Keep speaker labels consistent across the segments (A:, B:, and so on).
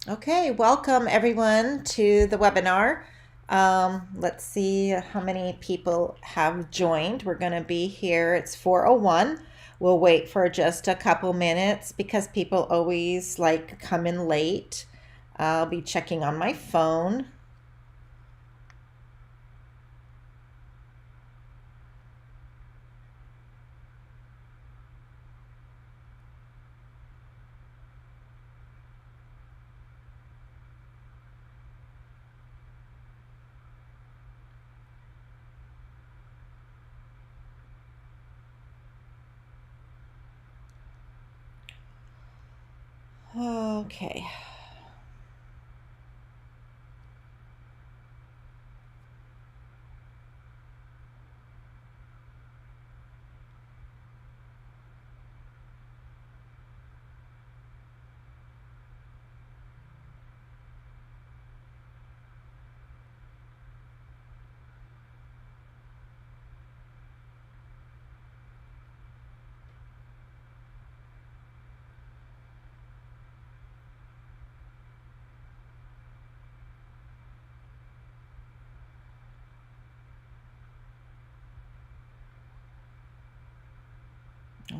A: Okay, welcome everyone to the webinar. Let's see how many people have joined. We're going to be here. It's 4:01. We'll wait for just a couple minutes because people always like come in late. I'll be checking on my phone. Okay.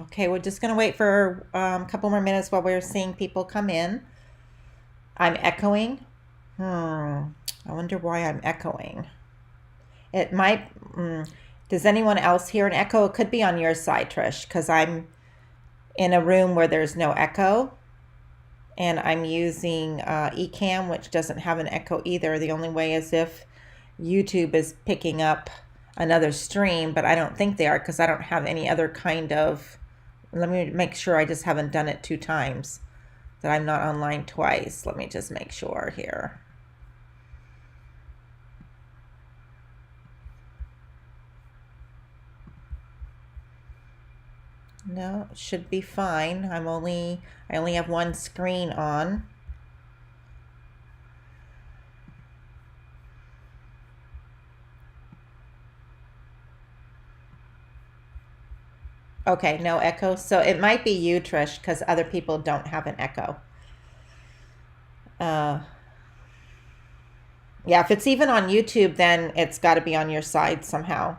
A: Okay, we're just going to wait for a couple more minutes while we're seeing people come in. I'm echoing. I wonder why I'm echoing. It might, does anyone else hear an echo? It could be on your side, Trish, because I'm in a room where there's no echo and I'm using Ecamm, which doesn't have an echo either. The only way is if YouTube is picking up another stream, but I don't think they are because I don't have any other kind of, let me make sure I just haven't done it 2 times, that I'm not online twice. Let me just make sure here. No, it should be fine. I only have one screen on. Okay, no echo. So it might be you, Trish, because other people don't have an echo. Yeah, if it's even on YouTube, then it's got to be on your side somehow.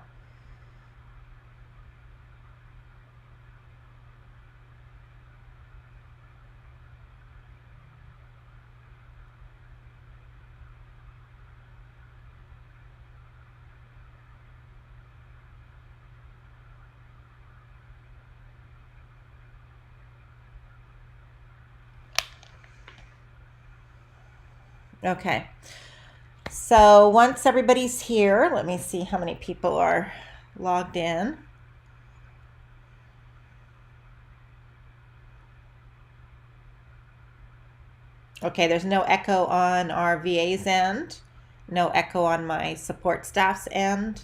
A: Okay. So once everybody's here, let me see how many people are logged in. Okay, there's no echo on our VA's end, no echo on my support staff's end.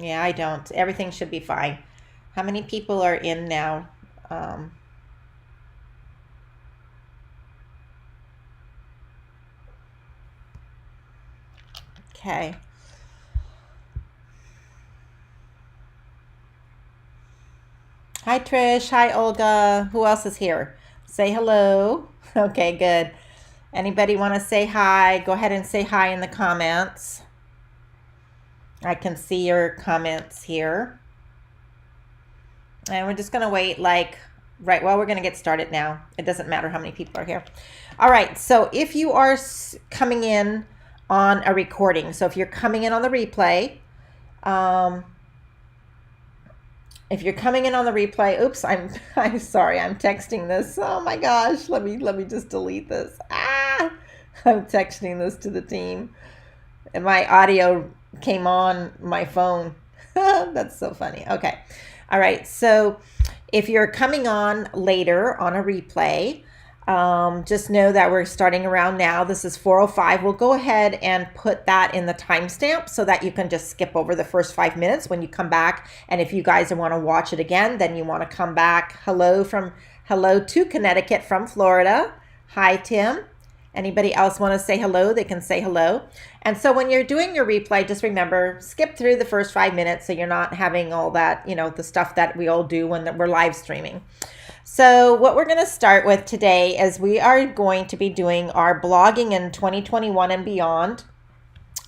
A: Yeah, I don't. Everything should be fine. How many people are in now? Okay. Hi, Trish. Hi, Olga. Who else is here? Say hello. Okay, good. Anybody want to say hi? Go ahead and say hi in the comments. I can see your comments here. And we're just going to wait right, well, we're going to get started now. It doesn't matter how many people are here. All right, so if you are coming in on a recording, so if you're coming in on the replay, if you're coming in on the replay, oops, I'm sorry, I'm texting this. Oh my gosh, let me just delete this. I'm texting this to the team. And my audio came on my phone. That's so funny. Okay. All right. So if you're coming on later on a replay, just know that we're starting around now. This is 4:05. We'll go ahead and put that in the timestamp so that you can just skip over the first 5 minutes when you come back. And if you guys want to watch it again, then you want to come back. Hello to Connecticut from Florida. Hi, Tim. Anybody else want to say hello? They can say hello. And so when you're doing your replay, just remember, skip through the first 5 minutes so you're not having all that, the stuff that we all do when we're live streaming. So what we're going to start with today is we are going to be doing our blogging in 2021 and beyond.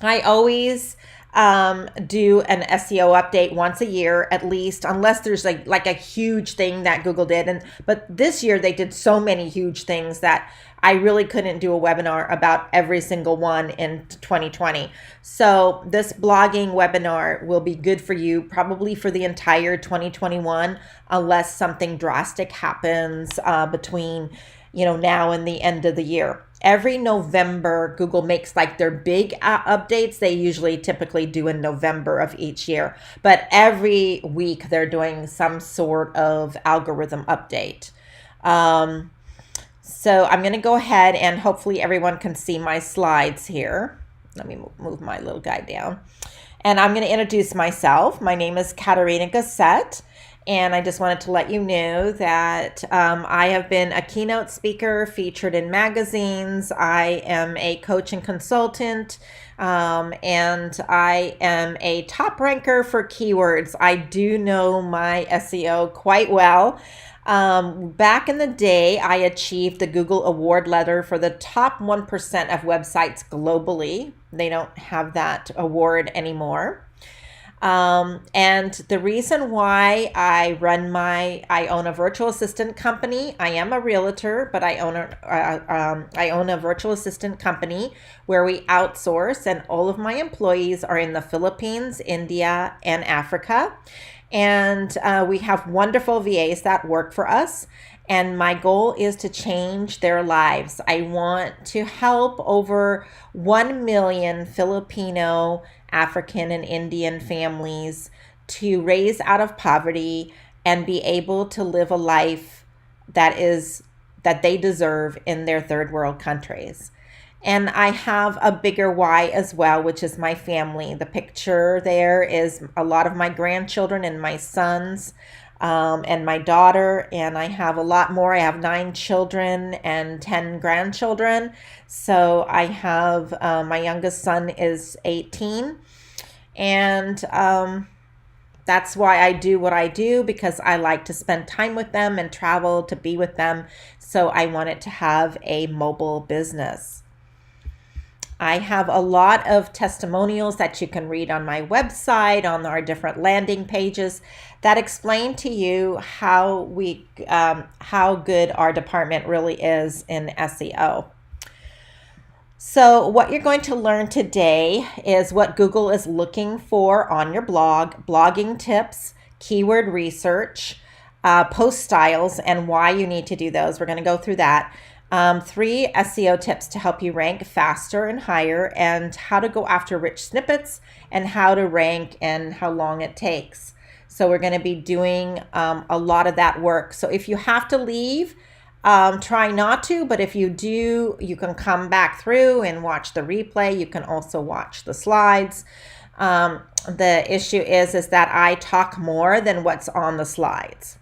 A: I always do an SEO update once a year at least, unless there's like a huge thing that Google did. But this year they did so many huge things that I really couldn't do a webinar about every single one in 2020. So this blogging webinar will be good for you probably for the entire 2021, unless something drastic happens between now and the end of the year. Every November, Google makes like their big updates. They usually typically do in November of each year, but every week they're doing some sort of algorithm update. So I'm going to go ahead and hopefully everyone can see my slides here. Let me move my little guy down. And I'm going to introduce myself. My name is Katarina Gassett. And I just wanted to let you know that I have been a keynote speaker featured in magazines. I am a coach and consultant, and I am a top ranker for keywords. I do know my SEO quite well. Back in the day, I achieved the Google Award letter for the top 1% of websites globally. They don't have that award anymore. And the reason why I own a virtual assistant company. I am a realtor, but I own a virtual assistant company where we outsource, and all of my employees are in the Philippines, India, and Africa. And we have wonderful VAs that work for us. And my goal is to change their lives. I want to help over 1 million Filipino, African, and Indian families to raise out of poverty and be able to live a life that they deserve in their third world countries. And I have a bigger why as well, which is my family. The picture there is a lot of my grandchildren and my sons and my daughter. And I have a lot more. I have 9 children and 10 grandchildren. So I have my youngest son is 18. And that's why I do what I do, because I like to spend time with them and travel to be with them. So I wanted to have a mobile business. I have a lot of testimonials that you can read on my website, on our different landing pages, that explain to you how good our department really is in SEO. So what you're going to learn today is what Google is looking for on your blog, blogging tips, keyword research, post styles, and why you need to do those. We're going to go through that. 3 SEO tips to help you rank faster and higher, and how to go after rich snippets, and how to rank and how long it takes. So we're going to be doing a lot of that work. So if you have to leave, try not to, but if you do, you can come back through and watch the replay. You can also watch the slides. The issue is that I talk more than what's on the slides.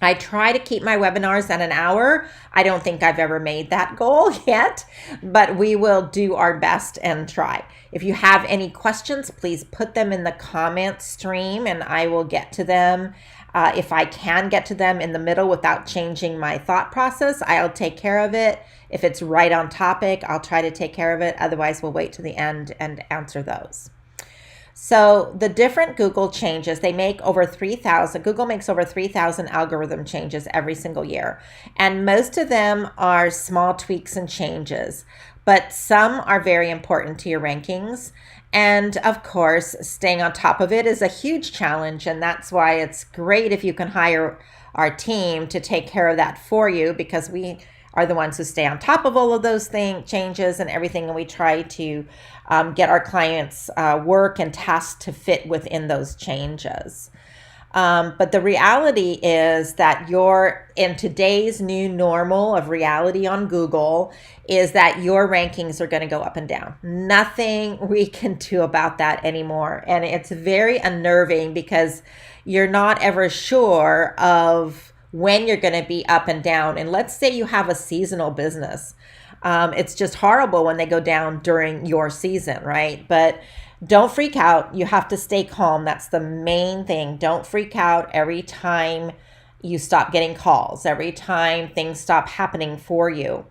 A: I try to keep my webinars at an hour. I don't think I've ever made that goal yet, but we will do our best and try. If you have any questions, please put them in the comment stream and I will get to them. If I can get to them in the middle without changing my thought process, I'll take care of it. If it's right on topic, I'll try to take care of it. Otherwise, we'll wait to the end and answer those. So the different Google changes, Google makes over 3,000 algorithm changes every single year. And most of them are small tweaks and changes, but some are very important to your rankings. And of course, staying on top of it is a huge challenge. And that's why it's great if you can hire our team to take care of that for you, because we are the ones who stay on top of all of those changes and everything. And we try to get our clients' work and tasks to fit within those changes. But the reality is that in today's new normal of reality on Google is that your rankings are going to go up and down. Nothing we can do about that anymore. And it's very unnerving because you're not ever sure of when you're going to be up and down. And let's say you have a seasonal business. It's just horrible when they go down during your season, right? But don't freak out. You have to stay calm. That's the main thing. Don't freak out every time you stop getting calls, every time things stop happening for you.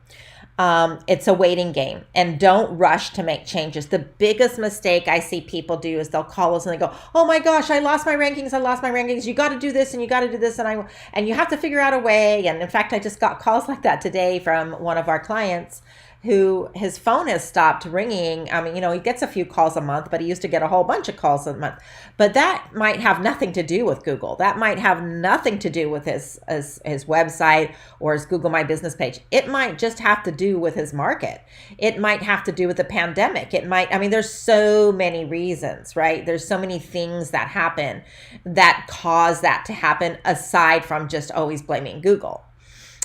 A: It's a waiting game, and don't rush to make changes. The biggest mistake I see people do is they'll call us and they go, "Oh my gosh, I lost my rankings. I lost my rankings. You got to do this and you got to do this." And you have to figure out a way. And in fact, I just got calls like that today from one of our clients who his phone has stopped ringing. I mean, he gets a few calls a month, but he used to get a whole bunch of calls a month. But that might have nothing to do with Google. That might have nothing to do with his website or his Google My Business page. It might just have to do with his market. It might have to do with the pandemic. There's so many reasons, right? There's so many things that happen that cause that to happen, aside from just always blaming Google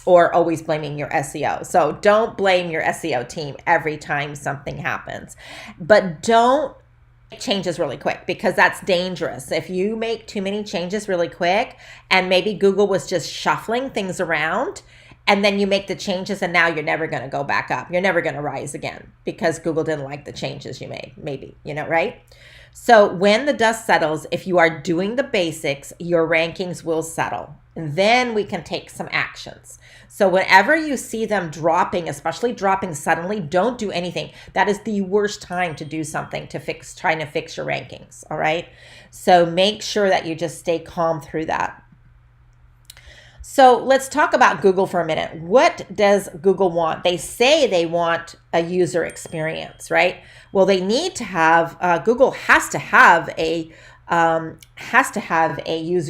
A: or always blaming your SEO. So don't blame your SEO team every time something happens. But don't make changes really quick, because that's dangerous. If you make too many changes really quick, and maybe Google was just shuffling things around, and then you make the changes and now you're never going to go back up. You're never going to rise again because Google didn't like the changes you made, maybe, right? So when the dust settles, if you are doing the basics, your rankings will settle. And then we can take some actions. So whenever you see them dropping, especially dropping suddenly, don't do anything. That is the worst time to do something trying to fix your rankings, all right? So make sure that you just stay calm through that. So let's talk about Google for a minute. What does Google want? They say they want a user experience, right? Well, they need to have, Google has to have a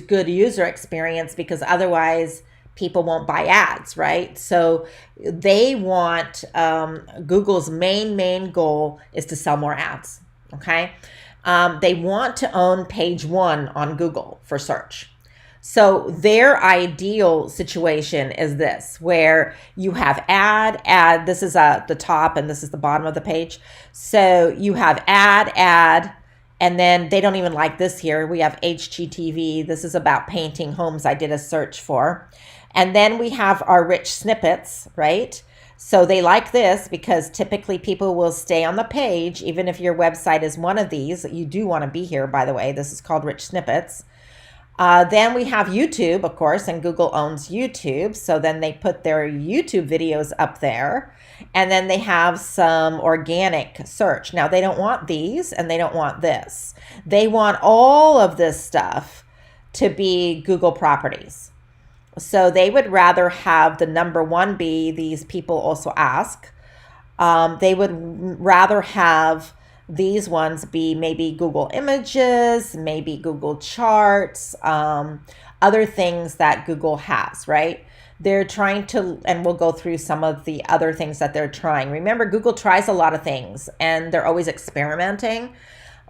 A: good user experience, because otherwise people won't buy ads, right? So they want, Google's main goal is to sell more ads, okay? They want to own page 1 on Google for search. So their ideal situation is this, where you have ad, this is the top and this is the bottom of the page. So you have ad, and then they don't even like this here. We have HGTV. This is about painting homes I did a search for. And then we have our rich snippets, right? So they like this because typically people will stay on the page, even if your website is one of these. You do want to be here, by the way. This is called rich snippets. Then we have YouTube, of course, and Google owns YouTube. So then they put their YouTube videos up there. And then they have some organic search. Now, they don't want these and they don't want this. They want all of this stuff to be Google properties. So they would rather have the number 1 be these people also ask. They would rather have these ones be maybe Google Images, maybe Google Charts, other things that Google has, right? They're trying to, and we'll go through some of the other things that they're trying. Remember, Google tries a lot of things and they're always experimenting.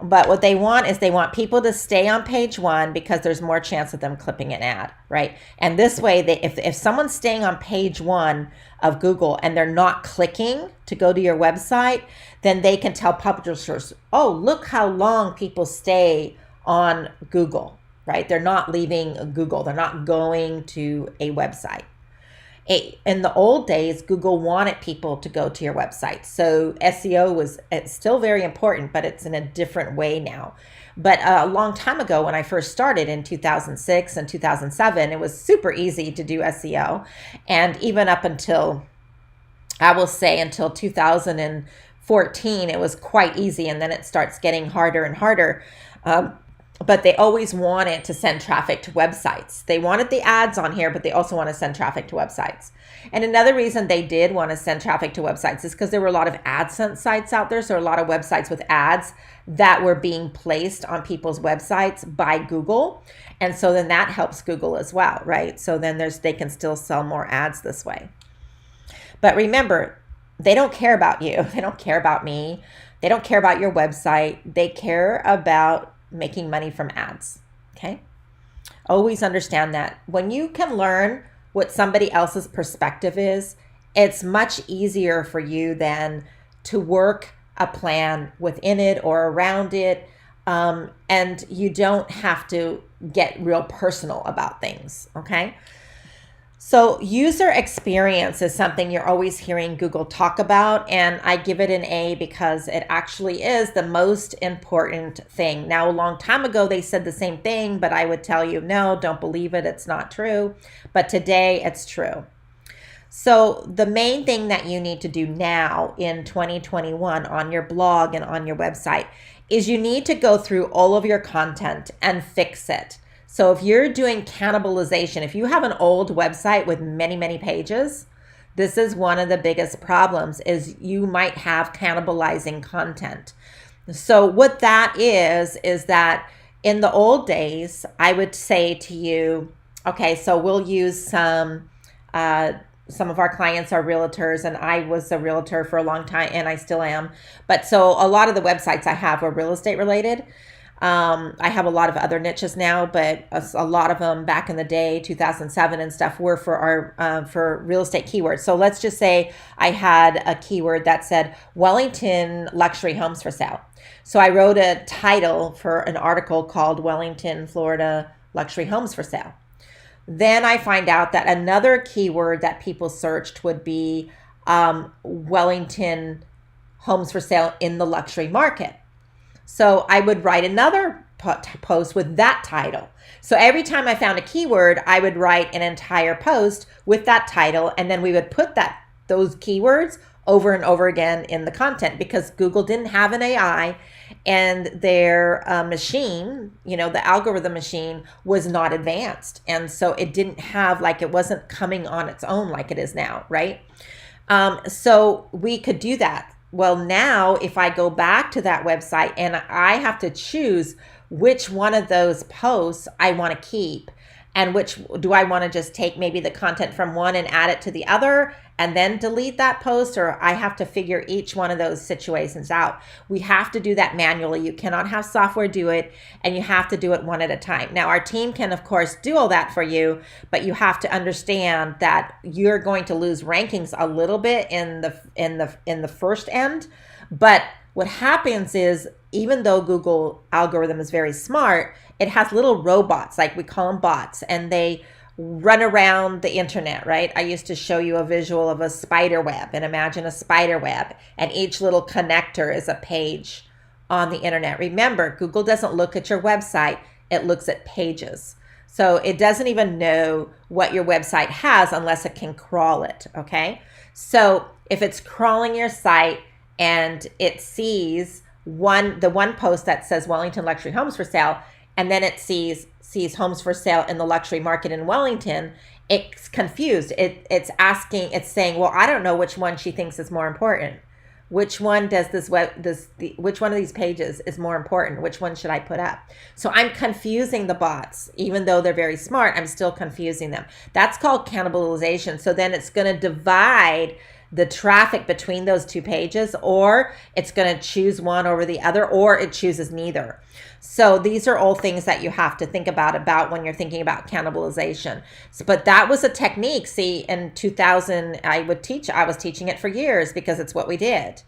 A: But what they want is they want people to stay on page 1 because there's more chance of them clipping an ad, right? And this way, if someone's staying on page 1 of Google and they're not clicking to go to your website, then they can tell publishers, oh, look how long people stay on Google, right? They're not leaving Google. They're not going to a website. In the old days, Google wanted people to go to your website. So SEO it's still very important, but it's in a different way now. But a long time ago, when I first started in 2006 and 2007, it was super easy to do SEO. And even up until, I will say, until 2014, it was quite easy. And then it starts getting harder and harder. But they always wanted to send traffic to websites. They wanted the ads on here, but they also want to send traffic to websites. And another reason they did want to send traffic to websites is because there were a lot of AdSense sites out there. So a lot of websites with ads that were being placed on people's websites by Google. And so then that helps Google as well, right? So then they can still sell more ads this way. But remember, they don't care about you. They don't care about me. They don't care about your website. They care about making money from ads, okay? Always understand that. When you can learn what somebody else's perspective is, it's much easier for you then to work a plan within it or around it, and you don't have to get real personal about things, okay? So user experience is something you're always hearing Google talk about, and I give it an A because it actually is the most important thing. Now, a long time ago, they said the same thing, but I would tell you, no, don't believe it. It's not true. But today, it's true. So the main thing that you need to do now in 2021 on your blog and on your website is you need to go through all of your content and fix it. So if you're doing cannibalization, if you have an old website with many, many pages, this is one of the biggest problems is you might have cannibalizing content. So what that is that in the old days, I would say to you, okay, so we'll use some of our clients are realtors, and I was a realtor for a long time, and I still am. But so a lot of the websites I have are real estate related. I have a lot of other niches now, but a lot of them back in the day, 2007 and stuff, were for our for real estate keywords. So let's just say I had a keyword that said Wellington luxury homes for sale. So I wrote a title for an article called Wellington, Florida luxury homes for sale. Then I find out that another keyword that people searched would be Wellington homes for sale in the luxury market. So I would write another post with that title. So every time I found a keyword, I would write an entire post with that title, and then we would put those keywords over and over again in the content because Google didn't have an AI and their machine, the algorithm machine was not advanced. And so it didn't have, it wasn't coming on its own like it is now, right? So we could do that. Well, now if I go back to that website and I have to choose which one of those posts I want to keep and which do I want to just take maybe the content from one and add it to the other and then delete that post, or I have to figure each one of those situations out. We have to do that manually. You cannot have software do it, and you have to do it one at a time. Now, our team can, of course, do all that for you, but you have to understand that you're going to lose rankings a little bit in the first end. But what happens is, even though Google algorithm is very smart, it has little robots, like we call them bots, and they run around the internet, right? I used to show you a visual of a spider web, and imagine a spider web, and each little connector is a page on the internet. Remember, Google doesn't look at your website, it looks at pages. So it doesn't even know what your website has unless it can crawl it, okay? So if it's crawling your site and it sees the one post that says Wellington luxury homes for sale, and then it sees homes for sale in the luxury market in Wellington, it's confused. It's saying, well, I don't know which one she thinks is more important. Which one does which one of these pages is more important? Which one should I put up? So I'm confusing the bots. Even though they're very smart, I'm still confusing them. That's called cannibalization. So then it's going to divide the traffic between those two pages, or it's going to choose one over the other, or it chooses neither. So these are all things that you have to think about when you're thinking about cannibalization. But that was a technique. See, in 2000, I was teaching it for years because it's what we did.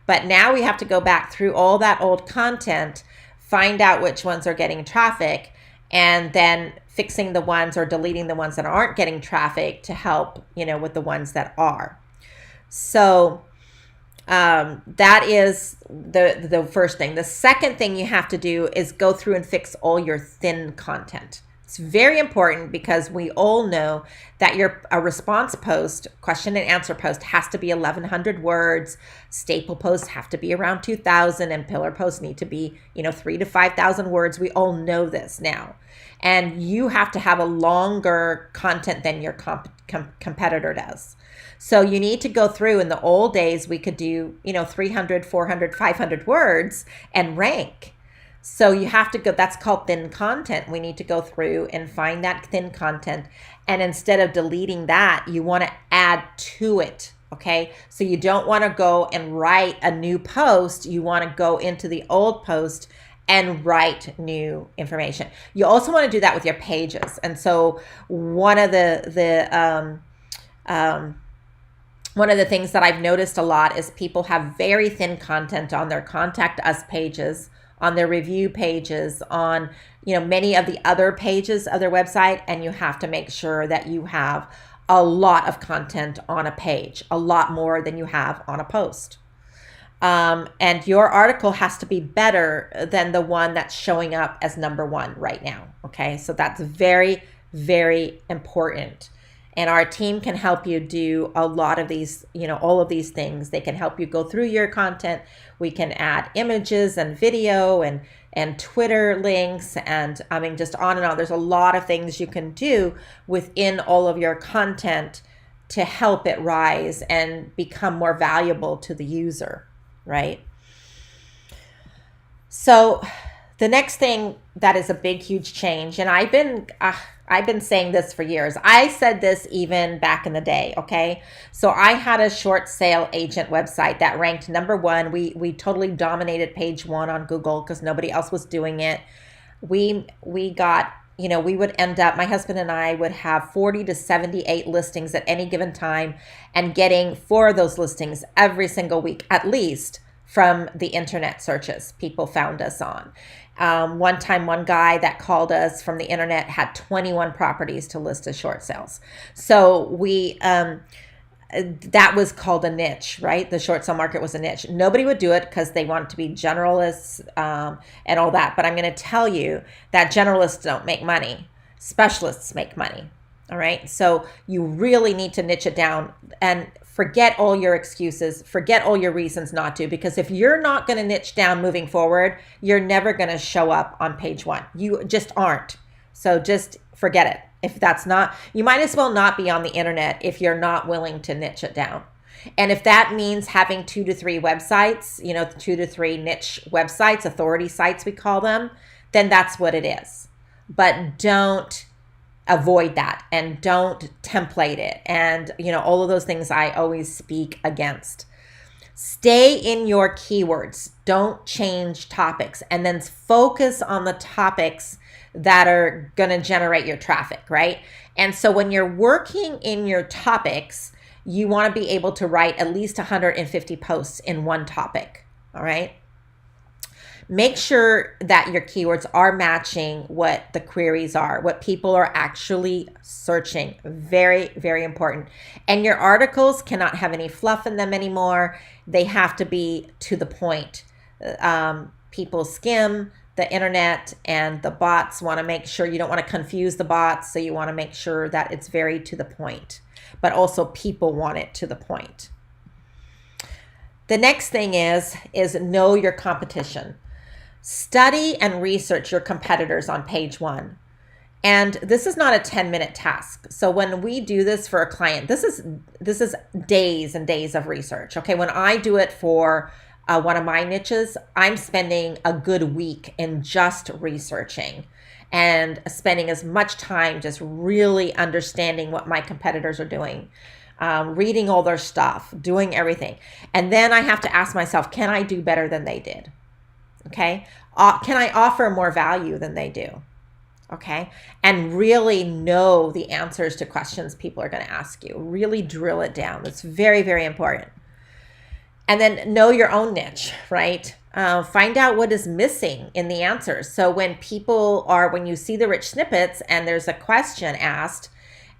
A: But now we have to go back through all that old content, find out which ones are getting traffic, and then fixing the ones or deleting the ones that aren't getting traffic to help, with the ones that are. So that is the first thing. The second thing you have to do is go through and fix all your thin content. It's very important because we all know that a response post, question and answer post, has to be 1,100 words. Staple posts have to be around 2,000, and pillar posts need to be 3,000 to 5,000 words. We all know this now, and you have to have a longer content than your competitor does. So you need to go through. In the old days, we could do 300, 400, 500 words and rank. So you have to go, that's called thin content. We need to go through and find that thin content. And instead of deleting that, you want to add to it, okay? So you don't want to go and write a new post. You want to go into the old post and write new information. You also want to do that with your pages. And so one of the things that I've noticed a lot is people have very thin content on their contact us pages, on their review pages, on many of the other pages of their website, and you have to make sure that you have a lot of content on a page, a lot more than you have on a post. And your article has to be better than the one that's showing up as number one right now. Okay, so that's very, very important. And our team can help you do a lot of these, all of these things. They can help you go through your content. We can add images and video and Twitter links and just on and on. There's a lot of things you can do within all of your content to help it rise and become more valuable to the user, right? So the next thing that is a big, huge change, and I've been saying this for years. I said this even back in the day, okay? So I had a short sale agent website that ranked number one. We totally dominated page one on Google because nobody else was doing it. We got, we would end up, my husband and I would have 40 to 78 listings at any given time and getting 4 of those listings every single week, at least from the internet searches people found us on. One time, one guy that called us from the internet had 21 properties to list as short sales. So that was called a niche, right? The short sale market was a niche. Nobody would do it because they want to be generalists and all that. But I'm going to tell you that generalists don't make money. Specialists make money. All right. So you really need to niche it down and forget all your excuses, forget all your reasons not to, because if you're not going to niche down moving forward, you're never going to show up on page one. You just aren't. So just forget it. If that's not, you might as well not be on the internet if you're not willing to niche it down. And if that means having 2 to 3 websites, 2 to 3 niche websites, authority sites, we call them, then that's what it is. But don't avoid that and don't template it. And, all of those things I always speak against. Stay in your keywords. Don't change topics, and then focus on the topics that are going to generate your traffic, right? And so when you're working in your topics, you want to be able to write at least 150 posts in one topic, all right? Make sure that your keywords are matching what the queries are, what people are actually searching. Very, very important. And your articles cannot have any fluff in them anymore. They have to be to the point. People skim the internet, and the bots want to make sure you don't want to confuse the bots. So you want to make sure that it's very to the point, but also people want it to the point. The next thing is know your competition. Study and research your competitors on page one. And this is not a 10-minute task. So when we do this for a client, this is days and days of research. Okay, when I do it for one of my niches, I'm spending a good week in just researching and spending as much time just really understanding what my competitors are doing, reading all their stuff, doing everything. And then I have to ask myself, can I do better than they did? Okay. Can I offer more value than they do? Okay. And really know the answers to questions people are going to ask you. Really drill it down. That's very, very important. And then know your own niche, right? Find out what is missing in the answers. So when you see the rich snippets and there's a question asked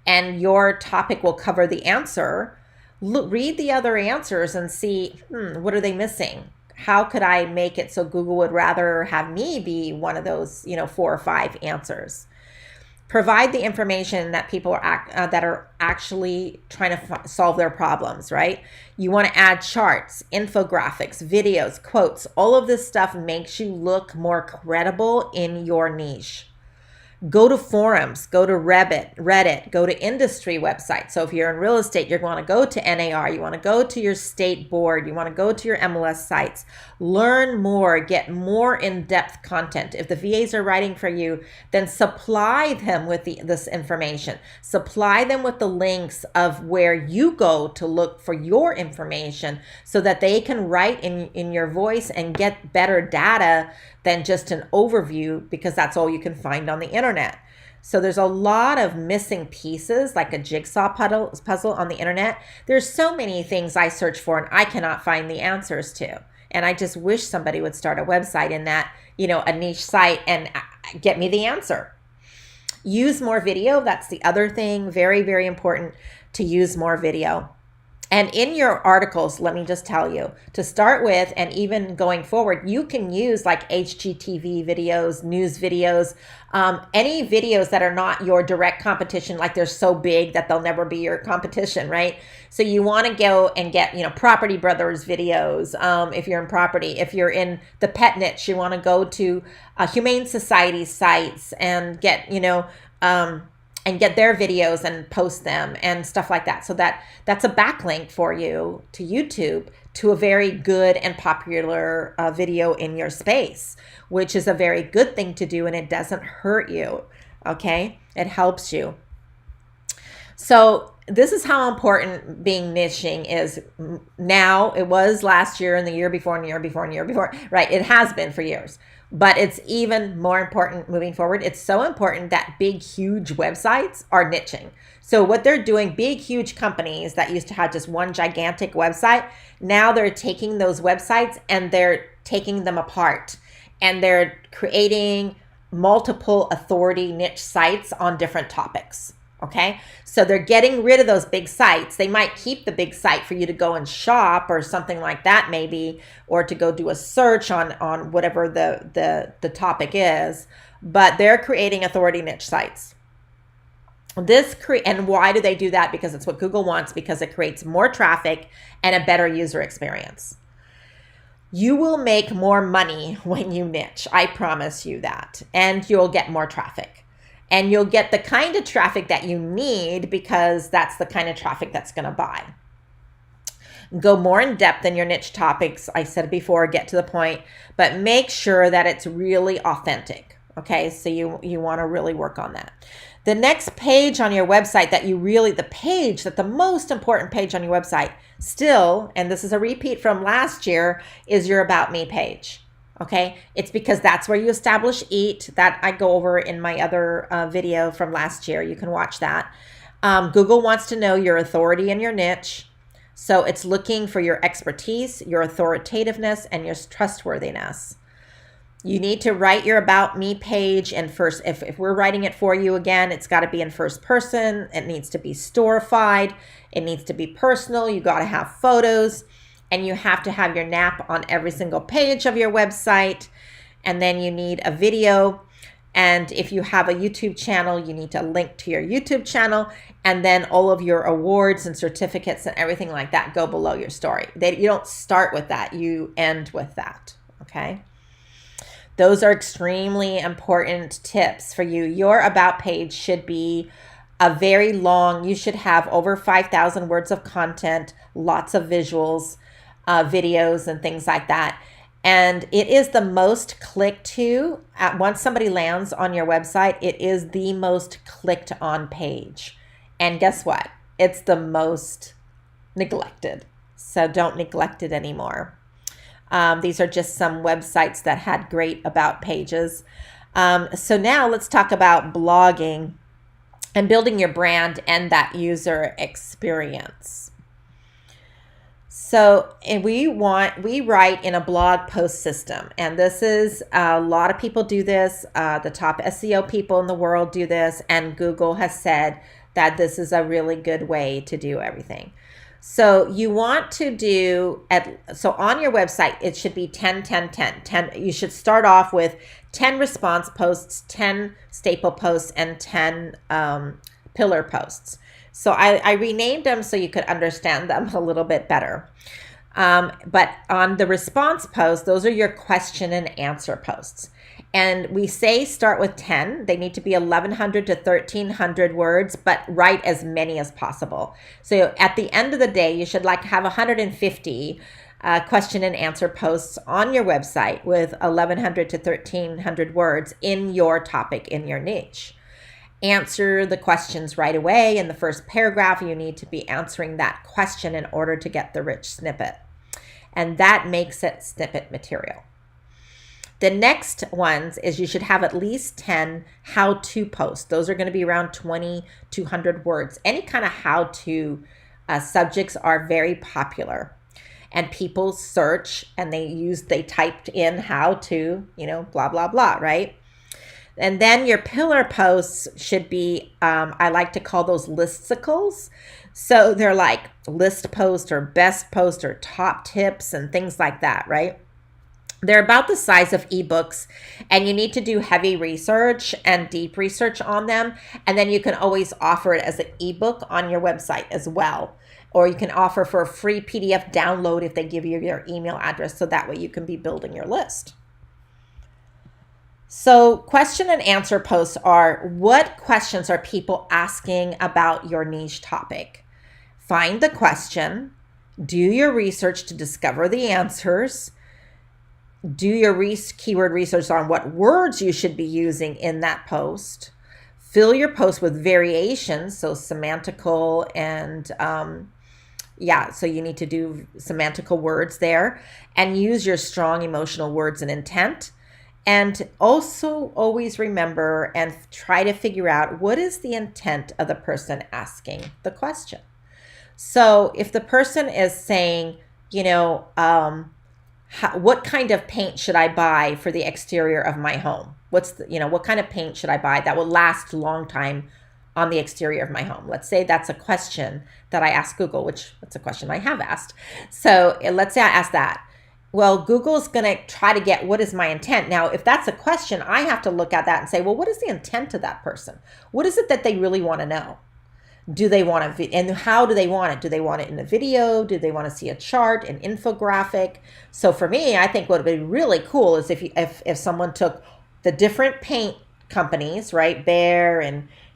A: and your topic will cover the answer, read the other answers and see, what are they missing? How could I make it so Google would rather have me be one of those, 4 or 5 answers? Provide the information that people that are actually trying to solve their problems, right? You want to add charts, infographics, videos, quotes. All of this stuff makes you look more credible in your niche. Go to forums, go to Reddit, go to industry websites. So if you're in real estate, you're going to go to NAR, you want to go to your state board, you want to go to your MLS sites, learn more, get more in-depth content. If the VAs are writing for you, then supply them with this information. Supply them with the links of where you go to look for your information so that they can write in your voice and get better data than just an overview, because that's all you can find on the internet. So there's a lot of missing pieces, like a jigsaw puzzle on the internet. There's so many things I search for and I cannot find the answers to. And I just wish somebody would start a website in that, a niche site and get me the answer. Use more video. That's the other thing. Very, very important. to use more video. And in your articles, let me just tell you, to start with, and even going forward, you can use like HGTV videos, news videos, any videos that are not your direct competition, like they're so big that they'll never be your competition, right? So you want to go and get, Property Brothers videos. If you're in property, if you're in the pet niche, you want to go to Humane Society sites and get, and get their videos and post them and stuff like that. So that's a backlink for you to YouTube, to a very good and popular video in your space, which is a very good thing to do, and it doesn't hurt you, okay? It helps you. So this is how important being niching is now. It was last year and the year before and the year before and the year before, right? It has been for years. But it's even more important moving forward. It's so important that big, huge websites are niching. So what they're doing, big, huge companies that used to have just one gigantic website, now they're taking those websites and they're taking them apart. And they're creating multiple authority niche sites on different topics. Okay, so they're getting rid of those big sites. They might keep the big site for you to go and shop or something like that, maybe, or to go do a search on whatever the topic is. But they're creating authority niche sites. And why do they do that? Because it's what Google wants, because it creates more traffic and a better user experience. You will make more money when you niche. I promise you that. And you'll get more traffic. And you'll get the kind of traffic that you need, because that's the kind of traffic that's going to buy. Go more in depth in your niche topics. I said it before, get to the point, but make sure that it's really authentic. Okay, so you want to really work on that. The next page on your website the most important page on your website still, and this is a repeat from last year, is your About Me page. Okay, it's because that's where you establish EAT, that I go over in my other video from last year. You can watch that. Google wants to know your authority in your niche. So it's looking for your expertise, your authoritativeness, and your trustworthiness. You need to write your About Me page in first. If we're writing it for you again, it's got to be in first person. It needs to be storified. It needs to be personal. You got to have photos. And you have to have your NAP on every single page of your website. And then you need a video. And if you have a YouTube channel, you need to link to your YouTube channel. And then all of your awards and certificates and everything like that go below your story. You don't start with that. You end with that. Okay. Those are extremely important tips for you. Your About page should be a very long, you should have over 5,000 words of content, lots of visuals, videos and things like that. And it is the most clicked to, once somebody lands on your website, it is the most clicked on page. And guess what? It's the most neglected. So don't neglect it anymore. These are just some websites that had great About pages. So now let's talk about blogging and building your brand and that user experience. So we write in a blog post system, and this is a lot of people do this. The top SEO people in the world do this, and Google has said that this is a really good way to do everything. So you want to do, so on your website, it should be 10, 10, 10, 10. You should start off with 10 response posts, 10 staple posts, and 10 pillar posts. So I renamed them so you could understand them a little bit better. But on the response post, those are your question and answer posts. And we say start with 10. They need to be 1,100 to 1,300 words, but write as many as possible. So at the end of the day, you should have 150 question and answer posts on your website with 1,100 to 1,300 words in your topic, in your niche. Answer the questions right away. In the first paragraph, you need to be answering that question in order to get the rich snippet. And that makes it snippet material. The next ones is you should have at least 10 how-to posts. Those are going to be around 2,200 words. Any kind of how-to subjects are very popular. And people search and they typed in how to, blah, blah, blah, right? And then your pillar posts should be, I like to call those listicles. So they're like list post or best post or top tips and things like that, right? They're about the size of ebooks, and you need to do heavy research and deep research on them. And then you can always offer it as an ebook on your website as well. Or you can offer for a free PDF download if they give you your email address, so that way you can be building your list. So question and answer posts are, what questions are people asking about your niche topic? Find the question, do your research to discover the answers, do your keyword research on what words you should be using in that post, fill your post with variations, so semantical and so you need to do semantical words there, and use your strong emotional words and intent. And also always remember and try to figure out what is the intent of the person asking the question. So if the person is saying, what kind of paint should I buy for the exterior of my home? What kind of paint should I buy that will last a long time on the exterior of my home? Let's say that's a question that I asked Google, which that's a question I have asked. So let's say I ask that. Well, Google's going to try to get what is my intent. Now, if that's a question, I have to look at that and say, well, what is the intent of that person? What is it that they really want to know? Do they want to, and how do they want it? Do they want it in a video? Do they want to see a chart, an infographic? So for me, I think what would be really cool is if someone took the different paint companies, right? Behr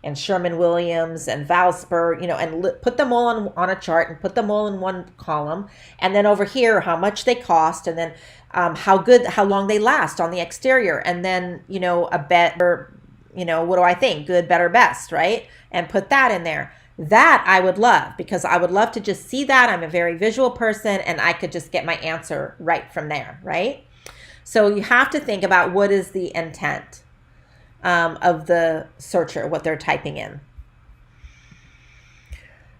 A: and Sherman-Williams and Valspar, and put them all on a chart and put them all in one column. And then over here, how much they cost, and then how long they last on the exterior. And then, a bet, or, what do I think? Good, better, best, right? And put that in there. That I would love, because I would love to just see that. I'm a very visual person, and I could just get my answer right from there, right? So you have to think about what is the intent of the searcher, what they're typing in.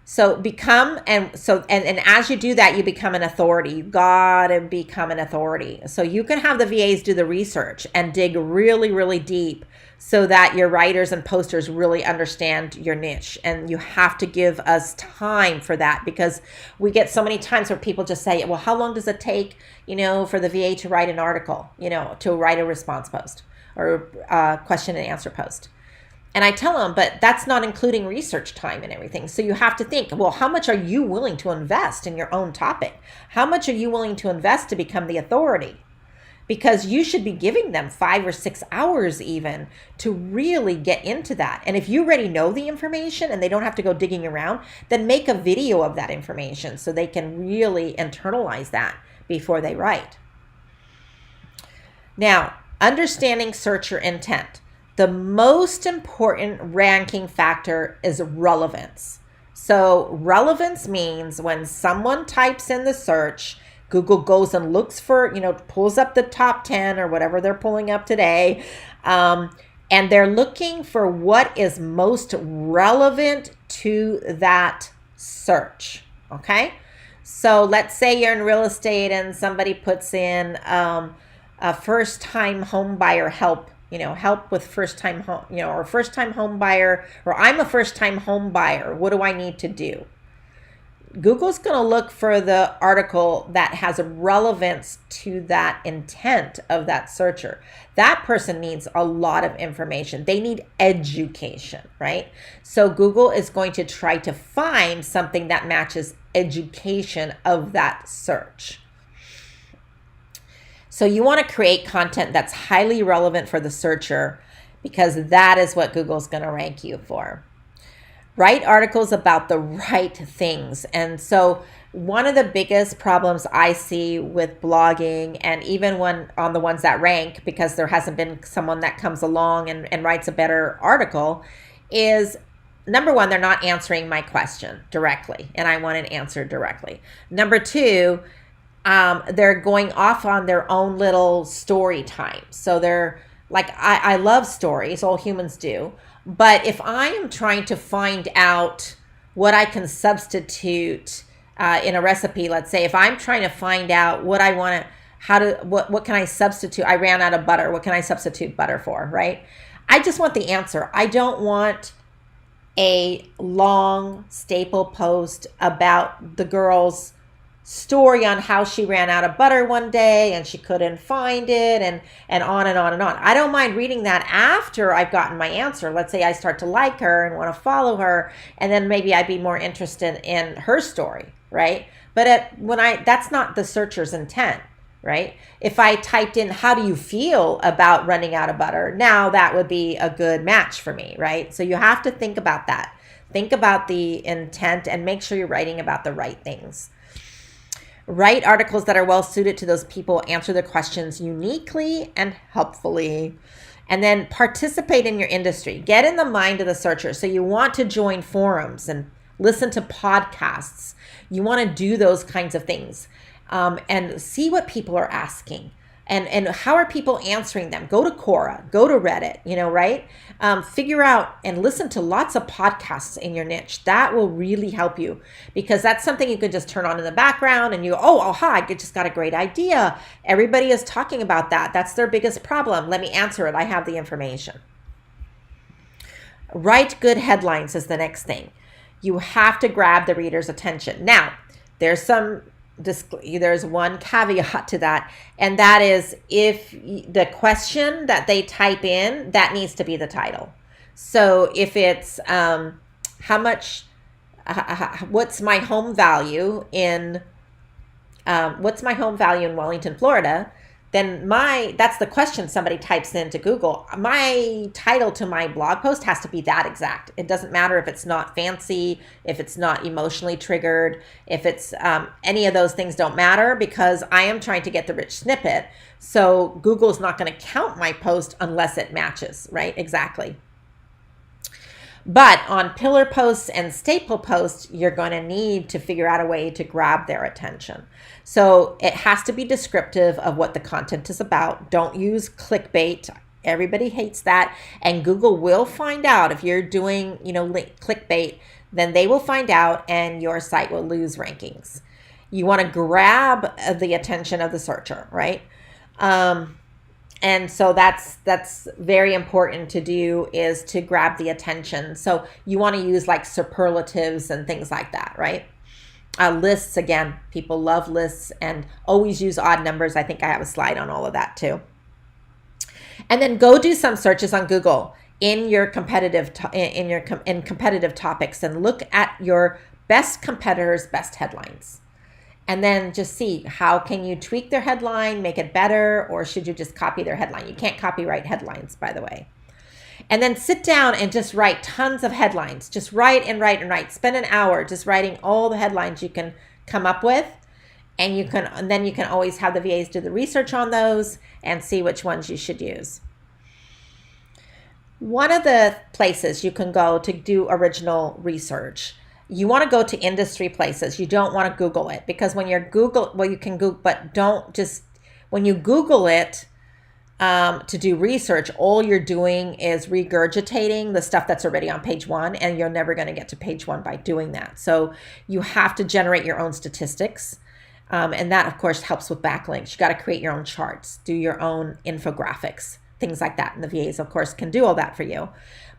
A: So and as you do that, you become an authority. You gotta become an authority. So you can have the VAs do the research and dig really, really deep so that your writers and posters really understand your niche. And you have to give us time for that, because we get so many times where people just say, well, how long does it take, for the VA to write an article, to write a response post or question and answer post? And I tell them, but that's not including research time and everything. So you have to think, well, how much are you willing to invest in your own topic? How much are you willing to invest to become the authority? Because you should be giving them 5 or 6 hours even to really get into that. And if you already know the information and they don't have to go digging around, then make a video of that information so they can really internalize that before they write. Now, understanding searcher intent. The most important ranking factor is relevance. So relevance means when someone types in the search, Google goes and looks for, pulls up the top 10 or whatever they're pulling up today. And they're looking for what is most relevant to that search. Okay. So let's say you're in real estate and somebody puts in a first-time home buyer help with first-time home, or first-time home buyer, or I'm a first-time home buyer. What do I need to do? Google's going to look for the article that has a relevance to that intent of that searcher. That person needs a lot of information. They need education, right? So Google is going to try to find something that matches education of that search. So you want to create content that's highly relevant for the searcher, because that is what Google's going to rank you for. Write articles about the right things. And so one of the biggest problems I see with blogging, and even on the ones that rank, because there hasn't been someone that comes along and writes a better article, is number one, they're not answering my question directly, and I want an answer directly. Number two, they're going off on their own little story time. So they're like, I love stories, all humans do. But if I am trying to find out what I can substitute in a recipe, let's say, if I'm trying to find out what I want to, what can I substitute? I ran out of butter. What can I substitute butter for, right? I just want the answer. I don't want a long staple post about the girl's story on how she ran out of butter one day and she couldn't find it, and on and on and on. I don't mind reading that after I've gotten my answer. Let's say I start to like her and want to follow her, and then maybe I'd be more interested in her story, right? But that's not the searcher's intent, right? If I typed in, how do you feel about running out of butter? Now that would be a good match for me, right? So you have to think about that. Think about the intent and make sure you're writing about the right things. Write articles that are well suited to those people, answer their questions uniquely and helpfully. And then participate in your industry. Get in the mind of the searcher. So you want to join forums and listen to podcasts. You want to do those kinds of things, and see what people are asking. And how are people answering them? Go to Quora, go to Reddit, right? Figure out and listen to lots of podcasts in your niche. That will really help you, because that's something you can just turn on in the background and you, I just got a great idea. Everybody is talking about that. That's their biggest problem. Let me answer it. I have the information. Write good headlines is the next thing. You have to grab the reader's attention. Now, there's one caveat to that, and that is if the question that they type in, that needs to be the title. So if it's what's my home value in Wellington, Florida, then that's the question somebody types into Google. My title to my blog post has to be that exact. It doesn't matter if it's not fancy, if it's not emotionally triggered, if it's any of those things don't matter, because I am trying to get the rich snippet. So Google's not going to count my post unless it matches, right? Exactly. But on pillar posts and staple posts, you're going to need to figure out a way to grab their attention. So it has to be descriptive of what the content is about. Don't use clickbait. Everybody hates that. And Google will find out if you're doing, clickbait, then they will find out and your site will lose rankings. You want to grab the attention of the searcher, right? And so that's very important to do, is to grab the attention. So you want to use like superlatives and things like that, right? Lists, again, people love lists, and always use odd numbers. I think I have a slide on all of that too. And then go do some searches on Google in your competitive competitive topics, and look at your best competitors' best headlines. And then just see, how can you tweak their headline, make it better, or should you just copy their headline? You can't copyright headlines, by the way. And then sit down and just write tons of headlines. Just write and write and write. Spend an hour just writing all the headlines you can come up with. And then you can always have the VAs do the research on those and see which ones you should use. One of the places you can go to do original research, you want to go to industry places. You don't want to Google it, because when you can Google, but don't just, when you Google it to do research, all you're doing is regurgitating the stuff that's already on page one, and you're never going to get to page one by doing that. So you have to generate your own statistics. And that, of course, helps with backlinks. You get to create your own charts, do your own infographics, things like that. And the VAs, of course, can do all that for you.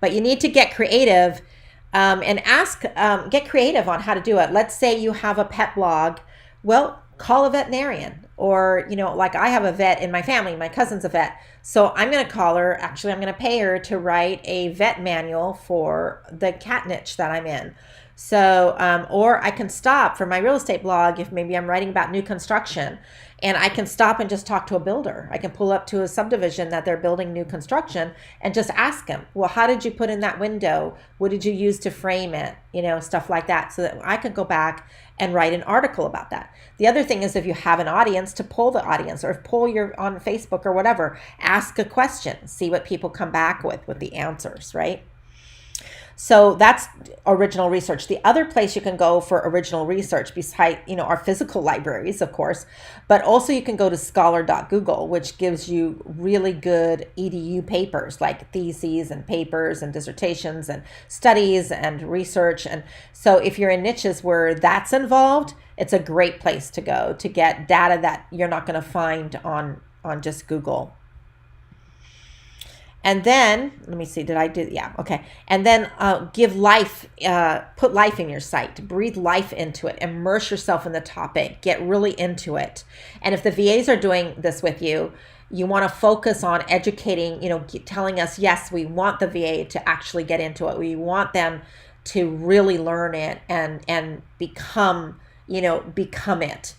A: But you need to get creative. And get creative on how to do it. Let's say you have a pet blog. Well, call a veterinarian, or, like I have a vet in my family, my cousin's a vet. So I'm going to call her, actually, I'm going to pay her to write a vet manual for the cat niche that I'm in. So, or I can stop for my real estate blog if maybe I'm writing about new construction, and I can stop and just talk to a builder. I can pull up to a subdivision that they're building new construction and just ask them, well, how did you put in that window? What did you use to frame it? Stuff like that, so that I could go back and write an article about that. The other thing is, if you have an audience, to poll the audience, or poll on Facebook or whatever, ask a question, see what people come back with the answers, right? So that's original research. The other place you can go for original research, besides, our physical libraries, of course, but also you can go to scholar.google, which gives you really good EDU papers, like theses and papers and dissertations and studies and research. And so if you're in niches where that's involved, it's a great place to go to get data that you're not going to find on just Google. And then, let me see, did I do, yeah, okay. And then give life, put life in your site, breathe life into it, immerse yourself in the topic, get really into it. And if the VAs are doing this with you, you want to focus on educating, telling us, yes, we want the VA to actually get into it. We want them to really learn it and become it.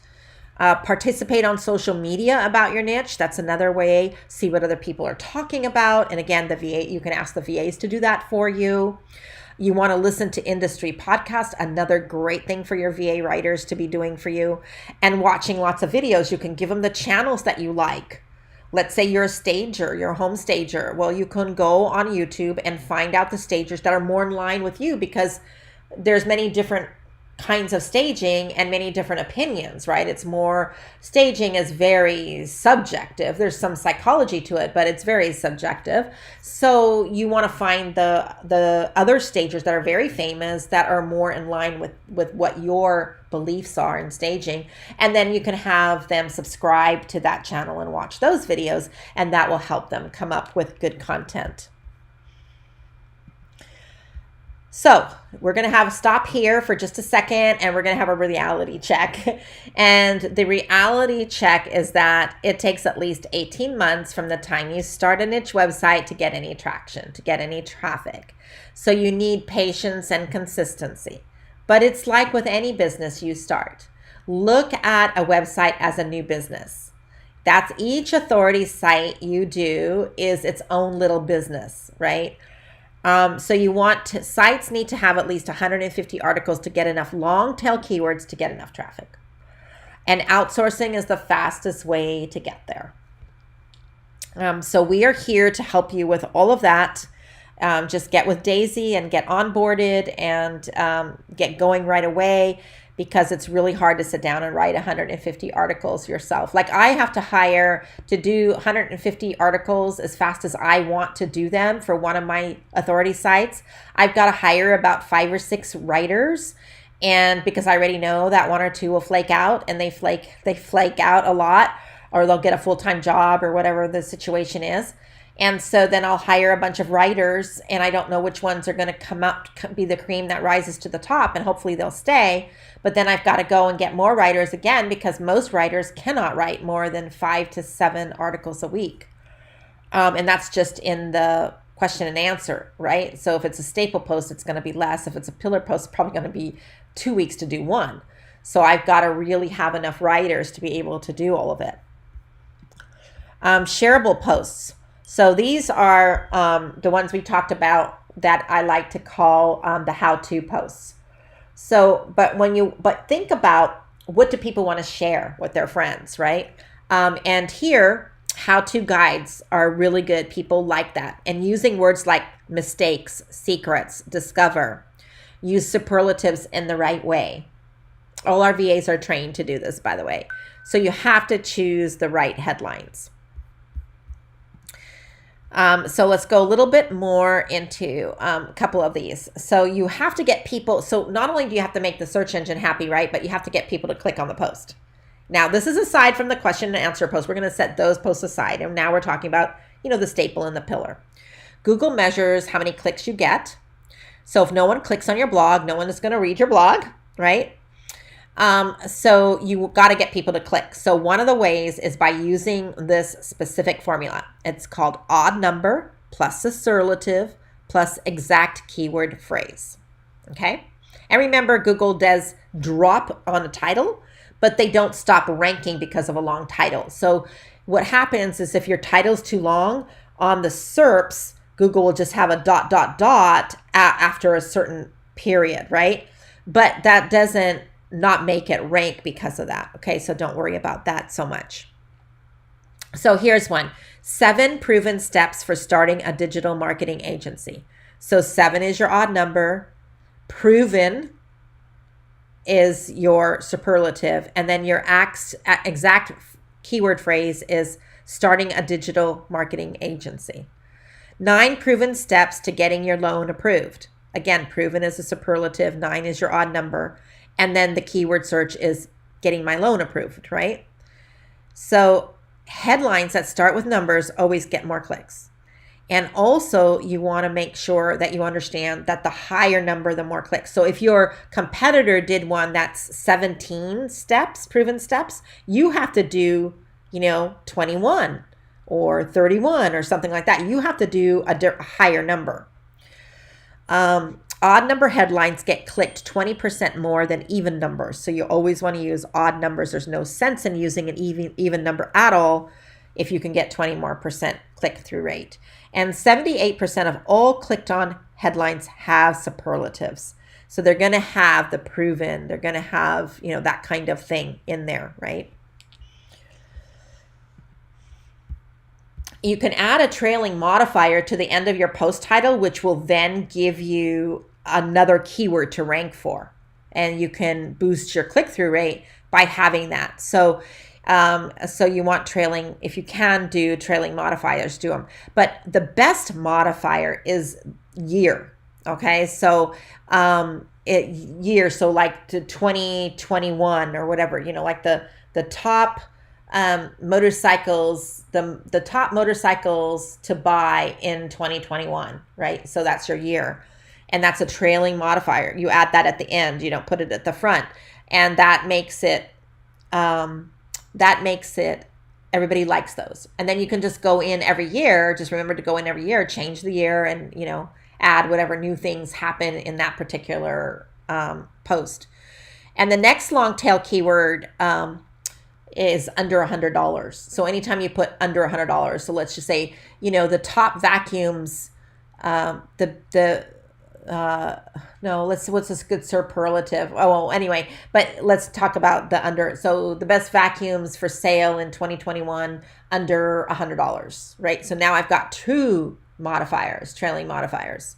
A: Participate on social media about your niche. That's another way. See what other people are talking about. And again, the VA, you can ask the VAs to do that for you. You want to listen to industry podcasts, another great thing for your VA writers to be doing for you. And watching lots of videos. You can give them the channels that you like. Let's say you're a stager, you're a home stager. Well, you can go on YouTube and find out the stagers that are more in line with you, because there's many different kinds of staging and many different opinions, right? It's more, staging is very subjective. There's some psychology to it, but it's very subjective. So you want to find the other stagers that are very famous, that are more in line with what your beliefs are in staging. And then you can have them subscribe to that channel and watch those videos, and that will help them come up with good content. So we're going to have a stop here for just a second, and we're going to have a reality check. And the reality check is that it takes at least 18 months from the time you start a niche website to get any traction, to get any traffic. So you need patience and consistency. But it's like with any business you start. Look at a website as a new business. That's each authority site you do is its own little business, right? So you sites need to have at least 150 articles to get enough long tail keywords to get enough traffic. And outsourcing is the fastest way to get there. So we are here to help you with all of that. Just get with Daisy and get onboarded and get going right away, because it's really hard to sit down and write 150 articles yourself. Like, I have to hire to do 150 articles as fast as I want to do them for one of my authority sites. I've got to hire about 5 or 6 writers, and because I already know that 1 or 2 will flake out, and they flake out a lot, or they'll get a full-time job or whatever the situation is. And so then I'll hire a bunch of writers, and I don't know which ones are going to come up, be the cream that rises to the top, and hopefully they'll stay. But then I've got to go and get more writers again, because most writers cannot write more than 5 to 7 articles a week. And that's just in the question and answer, right? So if it's a staple post, it's going to be less. If it's a pillar post, it's probably going to be 2 weeks to do one. So I've got to really have enough writers to be able to do all of it. Shareable posts. So these are the ones we talked about that I like to call the how-to posts. So, but think about, what do people want to share with their friends, right? And here, how-to guides are really good. People like that. And using words like mistakes, secrets, discover, use superlatives in the right way. All our VAs are trained to do this, by the way. So you have to choose the right headlines. So let's go a little bit more into a couple of these. So you have to get people. So not only do you have to make the search engine happy, right? But you have to get people to click on the post. Now, this is aside from the question and answer post. We're going to set those posts aside. And now we're talking about, the staple and the pillar. Google measures how many clicks you get. So if no one clicks on your blog, no one is going to read your blog, right? So you got to get people to click. So one of the ways is by using this specific formula. It's called odd number plus superlative plus exact keyword phrase. Okay. And remember, Google does drop on a title, but they don't stop ranking because of a long title. So what happens is, if your title's too long on the SERPs, Google will just have a ... after a certain period, right? But that doesn't not make it rank because of that. Okay, so don't worry about that so much. So here's one: 7 proven steps for starting a digital marketing agency. So 7 is your odd number, proven is your superlative, and then your exact keyword phrase is starting a digital marketing agency. 9 proven steps to getting your loan approved. Again, proven is a superlative, 9 is your odd number, and then the keyword search is getting my loan approved, right? So headlines that start with numbers always get more clicks. And also you want to make sure that you understand that the higher number, the more clicks. So if your competitor did one that's 17 steps, proven steps, you have to do, 21 or 31 or something like that. You have to do a higher number. Odd number headlines get clicked 20% more than even numbers. So you always want to use odd numbers. There's no sense in using an even number at all if you can get 20 more percent click-through rate. And 78% of all clicked on headlines have superlatives. So they're going to have the proven, they're going to have, that kind of thing in there, right? You can add a trailing modifier to the end of your post title, which will then give you another keyword to rank for. And you can boost your click-through rate by having that. So you want trailing, if you can do trailing modifiers, do them. But the best modifier is year. Okay, so year, so like to 2021 or whatever, like the top motorcycles, the top motorcycles to buy in 2021, right? So that's your year. And that's a trailing modifier. You add that at the end, you don't put it at the front. And that makes it everybody likes those. And then you can just go in every year, just remember to go in every year, change the year, and add whatever new things happen in that particular post. And the next long tail keyword is under $100. So anytime you put under $100, so let's just say the top vacuums, what's this good superlative? Oh, well, anyway, but let's talk about the under. So the best vacuums for sale in 2021 under $100, right? So now I've got two modifiers, trailing modifiers.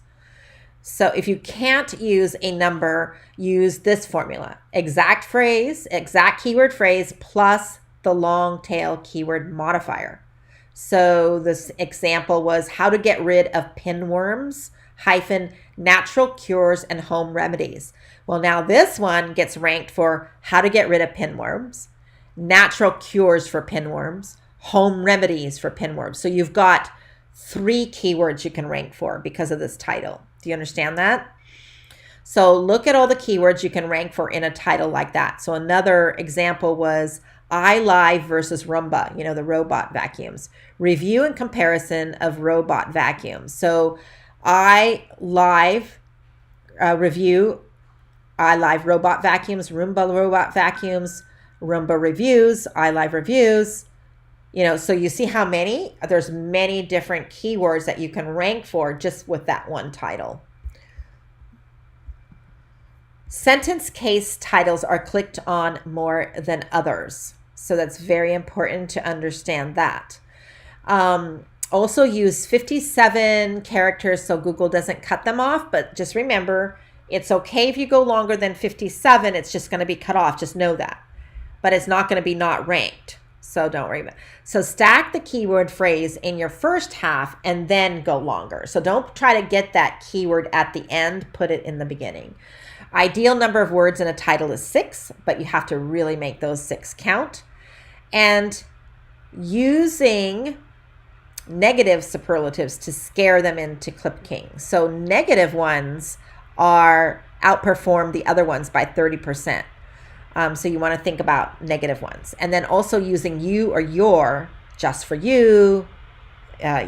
A: So if you can't use a number, use this formula: exact phrase, exact keyword phrase plus the long tail keyword modifier. So this example was how to get rid of pinworms - natural cures and home remedies. Well, now this one gets ranked for how to get rid of pinworms, natural cures for pinworms, home remedies for pinworms. So you've got 3 keywords you can rank for because of this title. Do you understand that? So look at all the keywords you can rank for in a title like that. So another example was iLive versus Roomba, the robot vacuums. Review and comparison of robot vacuums. So iLive review, iLive robot vacuums, Roomba robot vacuums, Roomba reviews, iLive reviews. So you see how there's many different keywords that you can rank for just with that one title. Sentence case titles are clicked on more than others. So that's very important to understand that. Also use 57 characters so Google doesn't cut them off, but just remember, it's okay if you go longer than 57, it's just going to be cut off. Just know that. But it's not going to be not ranked. So don't worry about it. So stack the keyword phrase in your first half and then go longer. So don't try to get that keyword at the end, put it in the beginning. Ideal number of words in a title is 6, but you have to really make those 6 count. And using negative superlatives to scare them into clicking. So negative ones outperform the other ones by 30%. So you want to think about negative ones. And then also using you or your, just for you,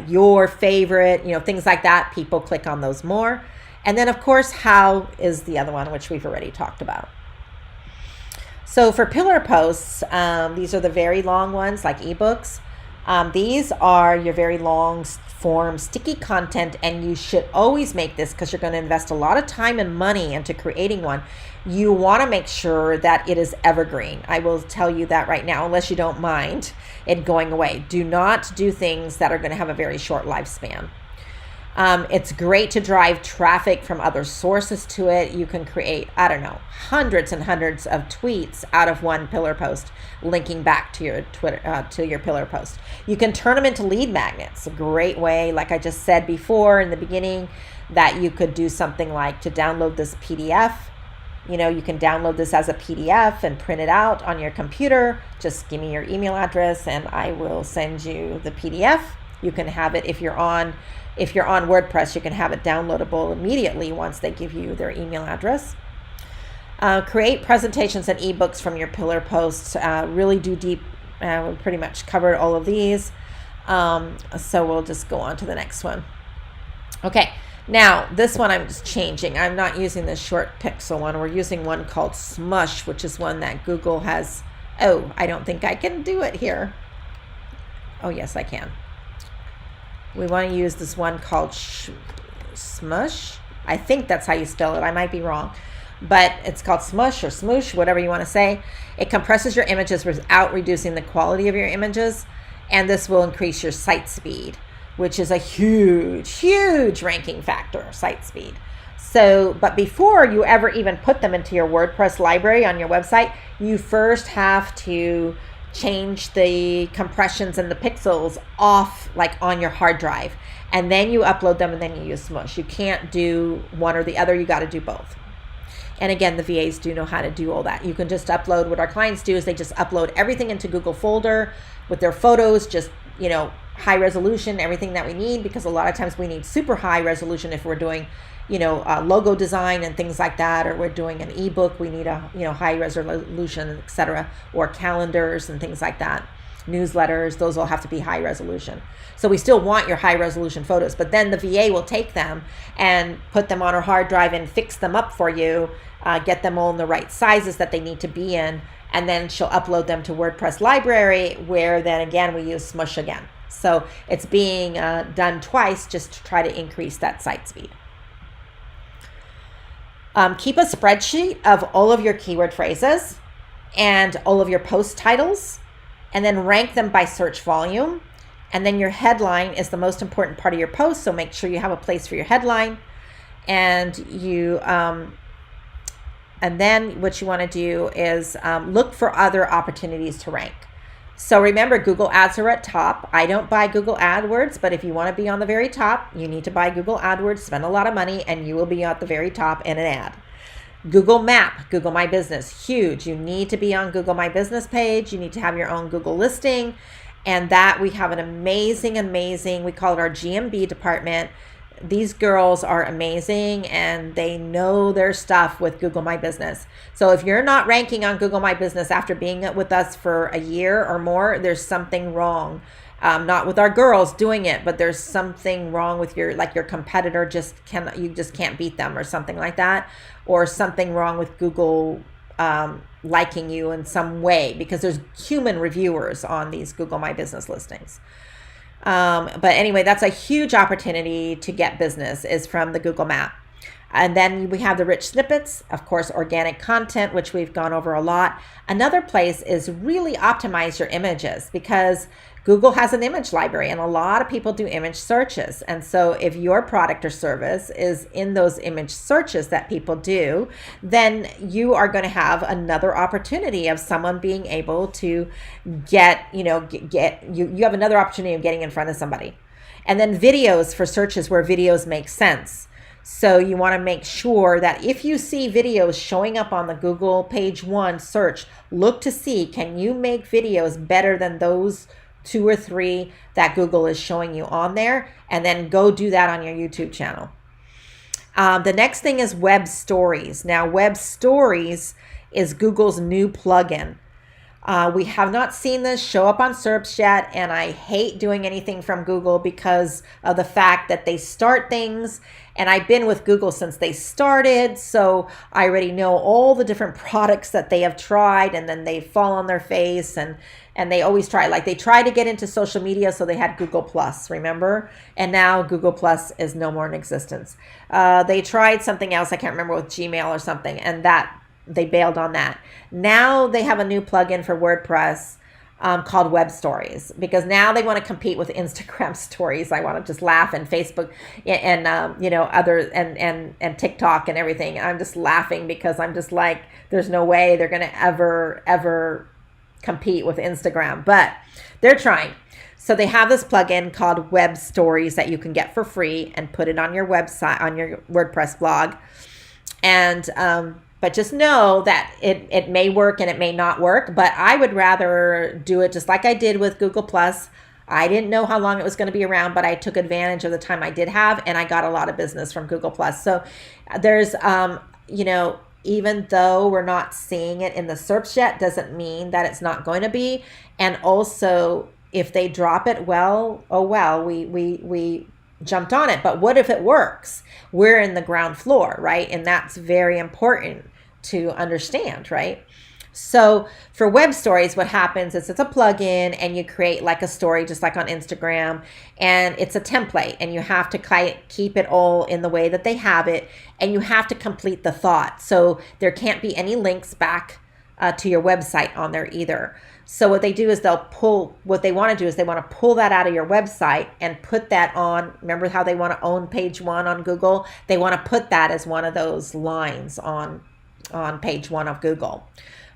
A: your favorite, things like that. People click on those more. And then, of course, how is the other one, which we've already talked about. So for pillar posts, these are the very long ones like ebooks. These are your very long form sticky content, and you should always make this because you're going to invest a lot of time and money into creating one. You want to make sure that it is evergreen. I will tell you that right now, unless you don't mind it going away. Do not do things that are going to have a very short lifespan. It's great to drive traffic from other sources to it. You can create, hundreds and hundreds of tweets out of one pillar post, linking back to your Twitter, to your pillar post. You can turn them into lead magnets. A great way, like I just said before in the beginning, that you could do something like to download this PDF. You can download this as a PDF and print it out on your computer. Just give me your email address and I will send you the PDF. You can have it if you're on WordPress, you can have it downloadable immediately once they give you their email address. Create presentations and ebooks from your pillar posts. Really do deep. We pretty much covered all of these. So we'll just go on to the next one. Okay, now this one I'm just changing. I'm not using the short pixel one. We're using one called Smush, which is one that Google has. Oh, I don't think I can do it here. Oh, yes, I can. We want to use this one called Smush. I think that's how you spell it. I might be wrong. But it's called Smush or Smoosh, whatever you want to say. It compresses your images without reducing the quality of your images. And this will increase your site speed, which is a huge ranking factor, site speed. So, but before you ever even put them into your WordPress library on your website, you first have to change the compressions and the pixels off, like on your hard drive. And then you upload them and then you use Smush. You can't do one or the other. You got to do both. And again, the VAs do know how to do all that. You can just upload. What our clients do is they just upload everything into Google folder with their photos, just, high resolution, everything that we need, because a lot of times we need super high resolution if we're doing, logo design and things like that, or we're doing an ebook, we need a, high resolution, etc., or calendars and things like that. Newsletters, those all have to be high resolution. So we still want your high resolution photos, but then the VA will take them and put them on our hard drive and fix them up for you, get them all in the right sizes that they need to be in, and then she'll upload them to WordPress library, where then again we use Smush again. So it's being done twice just to try to increase that site speed. Keep a spreadsheet of all of your keyword phrases and all of your post titles, and then rank them by search volume. And then your headline is the most important part of your post, so make sure you have a place for your headline. And you, and then what you want to do is look for other opportunities to rank. So remember, Google Ads are at top. I don't buy Google AdWords, but if you want to be on the very top, you need to buy Google AdWords, spend a lot of money, and you will be at the very top in an ad. Google Map, Google My Business, huge. You need to be on Google My Business page. You need to have your own Google listing. And that we have an amazing, we call it our GMB department. These girls are amazing and they know their stuff with Google My Business. So if you're not ranking on Google My Business after being with us for a year or more, there's something wrong. Not with our girls doing it, but there's something wrong with your competitor you just can't beat them or something like that, or something wrong with Google liking you in some way, because there's human reviewers on these Google My Business listings. But anyway, that's a huge opportunity to get business, is from the Google Map. And then we have the rich snippets, of course, organic content, which we've gone over a lot. Another place is really optimize your images, because Google has an image library and a lot of people do image searches. And so if your product or service is in those image searches that people do, then you are going to have another opportunity of someone being able to you have another opportunity of getting in front of somebody. And then videos for searches where videos make sense. So you want to make sure that if you see videos showing up on the Google page 1 search, look to see, can you make videos better than those 2 or 3 that Google is showing you on there, and then go do that on your YouTube channel. The next thing is web stories. Now, web stories is Google's new plugin. We have not seen this show up on SERPs yet, and I hate doing anything from Google because of the fact that they start things, and I've been with Google since they started, so I already know all the different products that they have tried, and then they fall on their face, and they always try. Like, they tried to get into social media, so they had Google Plus, remember? And now Google Plus is no more in existence. They tried something else, I can't remember, with Gmail or something, and that they bailed on that. Now they have a new plugin for WordPress called Web Stories, because now they want to compete with Instagram stories. I want to just laugh, and Facebook and other and TikTok and everything. I'm just laughing because I'm just like, there's no way they're going to ever compete with Instagram, but they're trying. So they have this plugin called Web Stories that you can get for free and put it on your website, on your WordPress blog. And but just know that it may work and it may not work, but I would rather do it just like I did with Google Plus. I didn't know how long it was going to be around, but I took advantage of the time I did have, and I got a lot of business from Google Plus. So there's, even though we're not seeing it in the SERPs yet, doesn't mean that it's not going to be. And also, if they drop it, well, oh well, we jumped on it. But what if it works? We're in the ground floor, right? And that's very important to understand, right? So for web stories, what happens is it's a plugin, and you create like a story just like on Instagram, and it's a template, and you have to keep it all in the way that they have it, and you have to complete the thought. So there can't be any links back to your website on there either. So what they do is they want to pull that out of your website and put that on. Remember how they want to own page 1 on Google? They want to put that as one of those lines on page 1 of Google.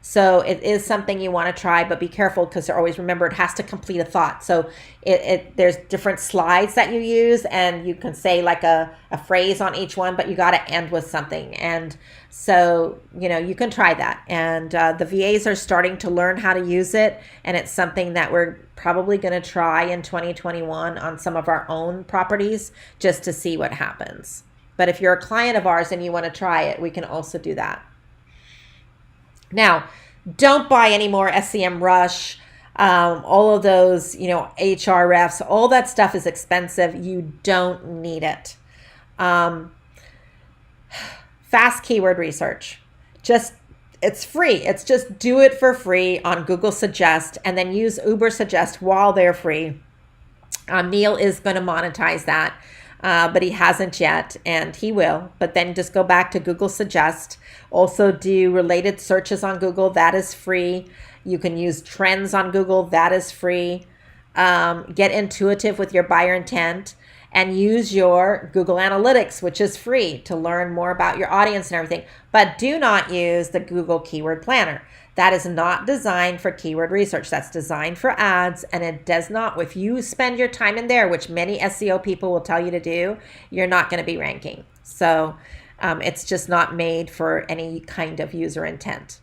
A: So it is something you want to try, but be careful, because always remember it has to complete a thought. So there's different slides that you use, and you can say like a phrase on each one, but you got to end with something. And so, you can try that. And the VAs are starting to learn how to use it, and it's something that we're probably going to try in 2021 on some of our own properties just to see what happens. But if you're a client of ours and you want to try it, we can also do that. Now, don't buy any more SEM Rush, all of those, HRFs, all that stuff is expensive. You don't need it. Fast keyword research. It's free. It's just do it for free on Google Suggest, and then use Uber Suggest while they're free. Neil is going to monetize that. But he hasn't yet, and he will. But then just go back to Google Suggest. Also do related searches on Google. That is free. You can use trends on Google. That is free. Get intuitive with your buyer intent, and use your Google Analytics, which is free, to learn more about your audience and everything. But do not use the Google Keyword Planner. That is not designed for keyword research. That's designed for ads, and it does not. If you spend your time in there, which many SEO people will tell you to do, you're not going to be ranking. So it's just not made for any kind of user intent.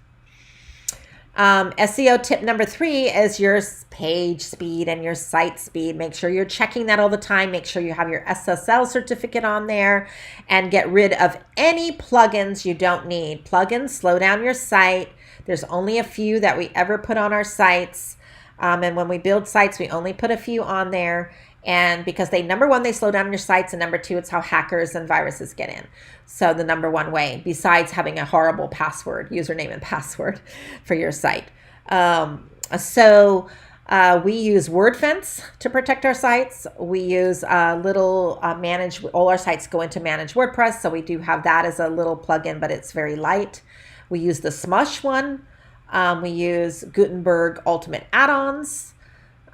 A: SEO tip number 3 is your page speed and your site speed. Make sure you're checking that all the time. Make sure you have your SSL certificate on there, and get rid of any plugins you don't need. Plugins slow down your site. There's only a few that we ever put on our sites. And when we build sites, we only put a few on there. And because number one, they slow down your sites. And number 2, it's how hackers and viruses get in. So the number one way, besides having a horrible username and password for your site. We use WordFence to protect our sites. We use all our sites go into Manage WordPress. So we do have that as a little plugin, but it's very light. We use the Smush one. We use Gutenberg Ultimate Add-ons.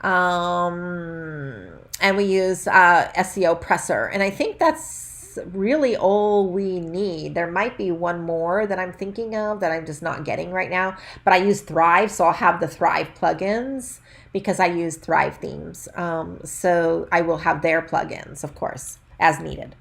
A: And we use SEO Presser. And I think that's really all we need. There might be one more that I'm thinking of that I'm just not getting right now. But I use Thrive, so I'll have the Thrive plugins because I use Thrive themes. So I will have their plugins, of course, as needed.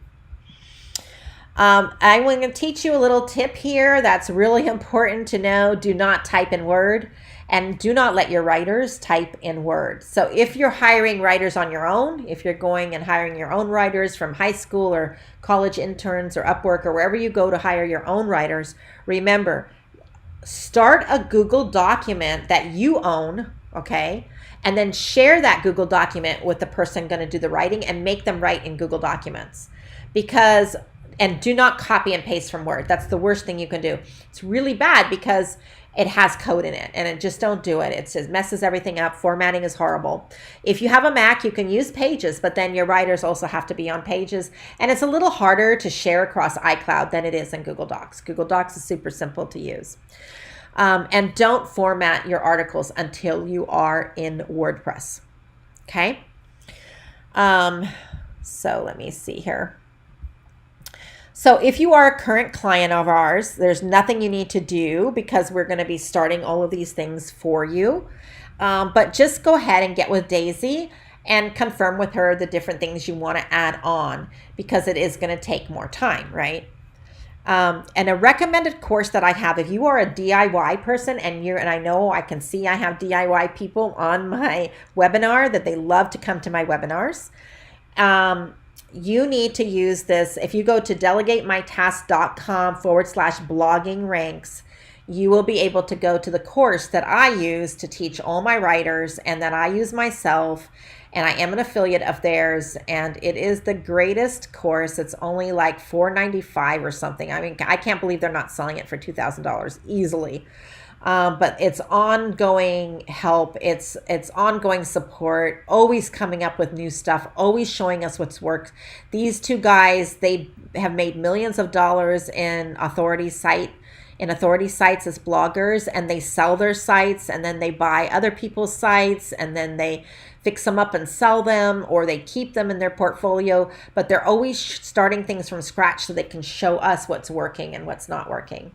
A: I'm going to teach you a little tip here that's really important to know. Do not type in Word, and do not let your writers type in Word. So if you're hiring writers on your own, if you're going and hiring your own writers from high school or college interns or Upwork or wherever you go to hire your own writers, remember, start a Google document that you own, okay? And then share that Google document with the person going to do the writing, and make them write in Google Documents. And do not copy and paste from Word. That's the worst thing you can do. It's really bad because it has code in it, and just don't do it. It just messes everything up. Formatting is horrible. If you have a Mac, you can use Pages, but then your writers also have to be on Pages. And it's a little harder to share across iCloud than it is in Google Docs. Google Docs is super simple to use. And don't format your articles until you are in WordPress. Okay? So let me see here. So if you are a current client of ours, there's nothing you need to do because we're going to be starting all of these things for you. But just go ahead and get with Daisy and confirm with her the different things you want to add on, because it is going to take more time, right? And a recommended course that I have, if you are a DIY person and I know I can see I have DIY people on my webinar that they love to come to my webinars. You need to use this. If you go to delegatemytask.com/blogging ranks, you will be able to go to the course that I use to teach all my writers and that I use myself. And I am an affiliate of theirs, and it is the greatest course. It's only like $4.95 or something. I mean, I can't believe they're not selling it for $2,000 easily. But it's ongoing help. It's ongoing support, always coming up with new stuff, always showing us what's worked. These two guys, they have made millions of dollars in authority sites as bloggers, and they sell their sites and then they buy other people's sites and then they fix them up and sell them, or they keep them in their portfolio, but they're always starting things from scratch so they can show us what's working and what's not working.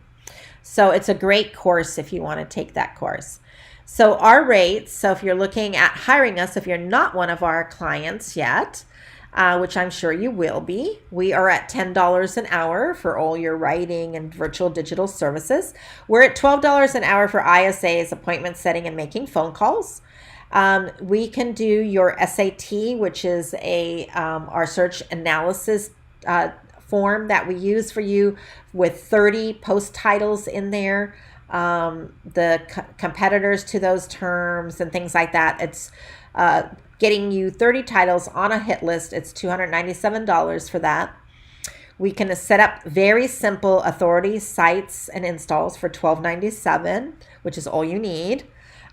A: So it's a great course if you want to take that course. So our rates, so if you're looking at hiring us, if you're not one of our clients yet, which I'm sure you will be, we are at $10 an hour for all your writing and virtual digital services. We're at $12 an hour for ISAs, appointment setting and making phone calls. We can do your SAT, which is our search analysis form that we use for you with 30 post titles in there, the competitors to those terms and things like that. It's getting you 30 titles on a hit list. It's $297 for that. We can set up very simple authority sites and installs for $12.97, which is all you need.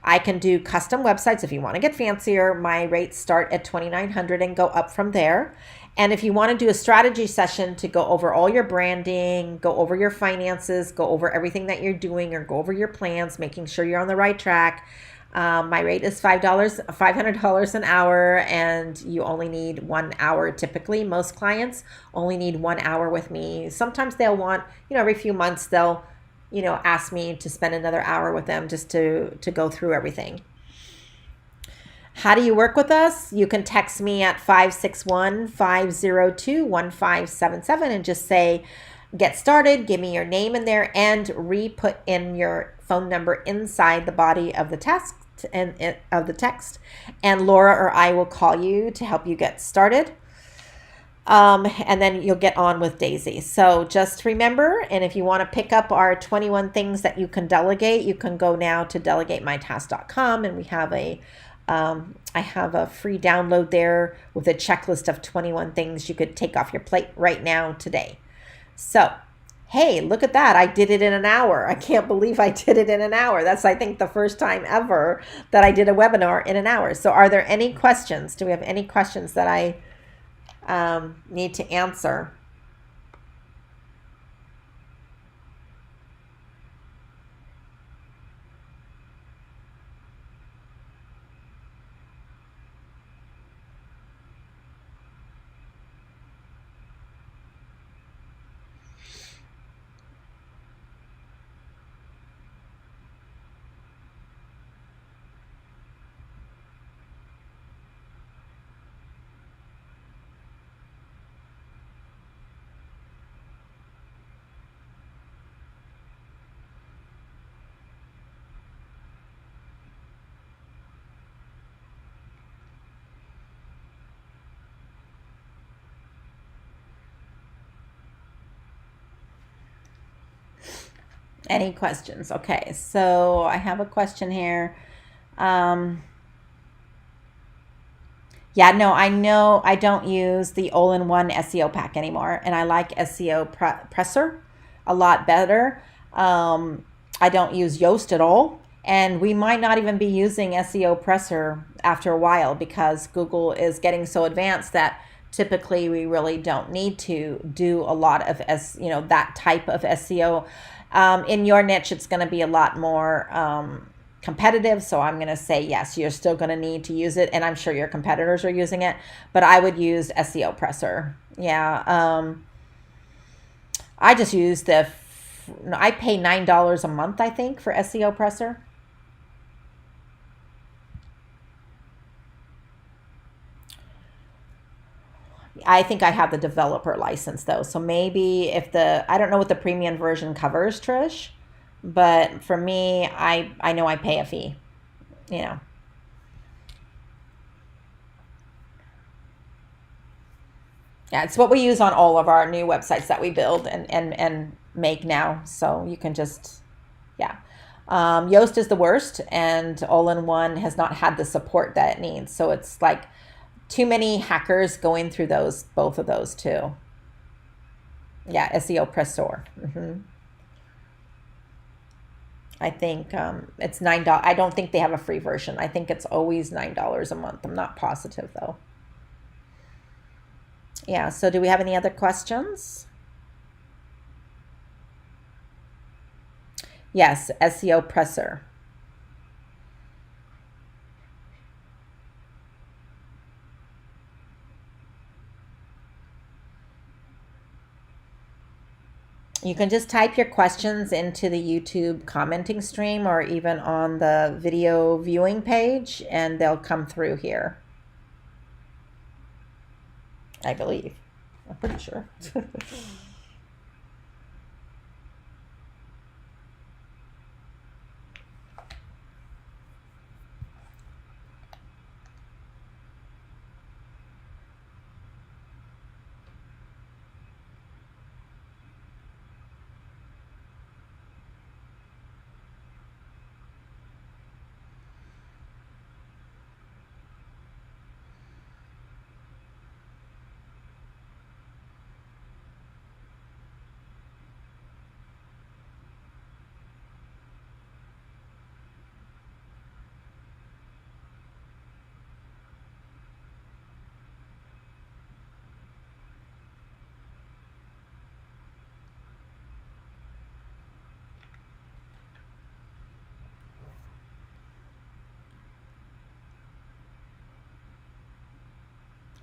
A: I can do custom websites if you want to get fancier. My rates start at $2,900 and go up from there. And if you want to do a strategy session to go over all your branding, go over your finances, go over everything that you're doing, or go over your plans, making sure you're on the right track, my rate is $500 an hour, and you only need 1 hour. Typically, most clients only need 1 hour with me. Sometimes they'll want, every few months they'll ask me to spend another hour with them just to go through everything. How do you work with us? You can text me at 561-502-1577 and just say, get started, give me your name in there, and re-put in your phone number inside the body of the text, and Laura or I will call you to help you get started. And then you'll get on with Daisy. So just remember, and if you want to pick up our 21 things that you can delegate, you can go now to delegatemytask.com, and we have I have a free download there with a checklist of 21 things you could take off your plate right now today. So, hey, look at that. I did it in an hour. I can't believe I did it in an hour. That's, I think, the first time ever that I did a webinar in an hour. So are there any questions? Do we have any questions that I need to answer? Any questions? Okay, so I have a question here. Yeah, no, I know I don't use the all-in-one SEO pack anymore, and I like SEO Presser a lot better. I don't use Yoast at all, and we might not even be using SEO Presser after a while because Google is getting so advanced that typically we really don't need to do a lot of that type of SEO. In your niche, it's going to be a lot more competitive. So I'm going to say, yes, you're still going to need to use it. And I'm sure your competitors are using it, but I would use SEO Presser. Yeah. I just use I pay $9 a month, I think, for SEO Presser. I think I have the developer license though. So maybe if I don't know what the premium version covers, Trish, but for me, I know I pay a fee, you know. Yeah, it's what we use on all of our new websites that we build and make now. So you can just, yeah. Yoast is the worst, and all-in-one has not had the support that it needs. So it's like too many hackers going through both of those too. Yeah, SEO Pressor. I think it's $9. I don't think they have a free version. I think it's always $9 a month. I'm not positive though. Yeah, so do we have any other questions? Yes, SEO Presser. You can just type your questions into the YouTube commenting stream or even on the video viewing page, and they'll come through here. I believe. I'm pretty sure.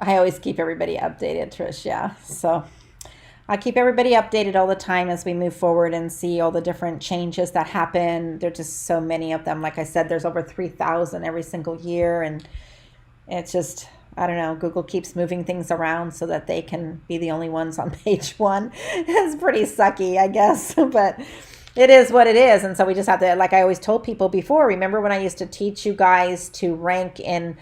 A: I always keep everybody updated, Trish. Yeah. So I keep everybody updated all the time as we move forward and see all the different changes that happen. There's just so many of them. Like I said, there's over 3,000 every single year. And it's just, I don't know, Google keeps moving things around so that they can be the only ones on page one. It's pretty sucky, I guess. But it is what it is. And so we just have to, like I always told people before, remember when I used to teach you guys to rank in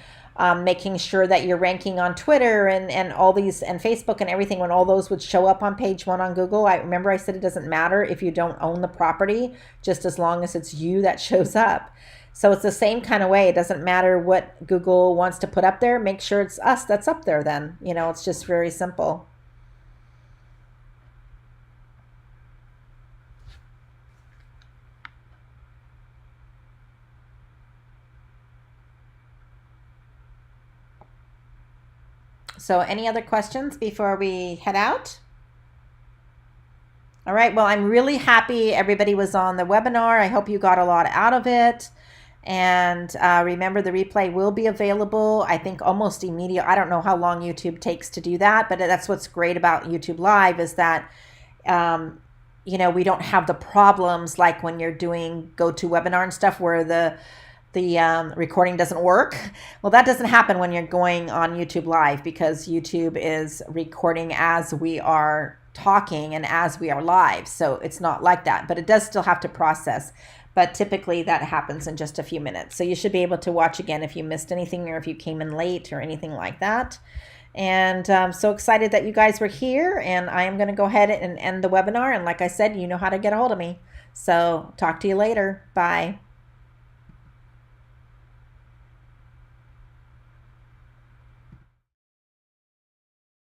A: making sure that you're ranking on Twitter and all these and Facebook and everything, when all those would show up on page one on Google. I remember I said it doesn't matter if you don't own the property, just as long as it's you that shows up. So it's the same kind of way. It doesn't matter what Google wants to put up there. Make sure it's us that's up there then. It's just very simple. So any other questions before we head out? All right. Well, I'm really happy everybody was on the webinar. I hope you got a lot out of it. And remember, the replay will be available, I think, almost immediate. I don't know how long YouTube takes to do that, but that's what's great about YouTube Live is that, we don't have the problems like when you're doing GoToWebinar and stuff where the recording doesn't work. Well, that doesn't happen when you're going on YouTube Live because YouTube is recording as we are talking and as we are live. So it's not like that, but it does still have to process. But typically that happens in just a few minutes. So you should be able to watch again if you missed anything or if you came in late or anything like that. And I'm so excited that you guys were here. And I am going to go ahead and end the webinar. And like I said, you know how to get a hold of me. So talk to you later. Bye.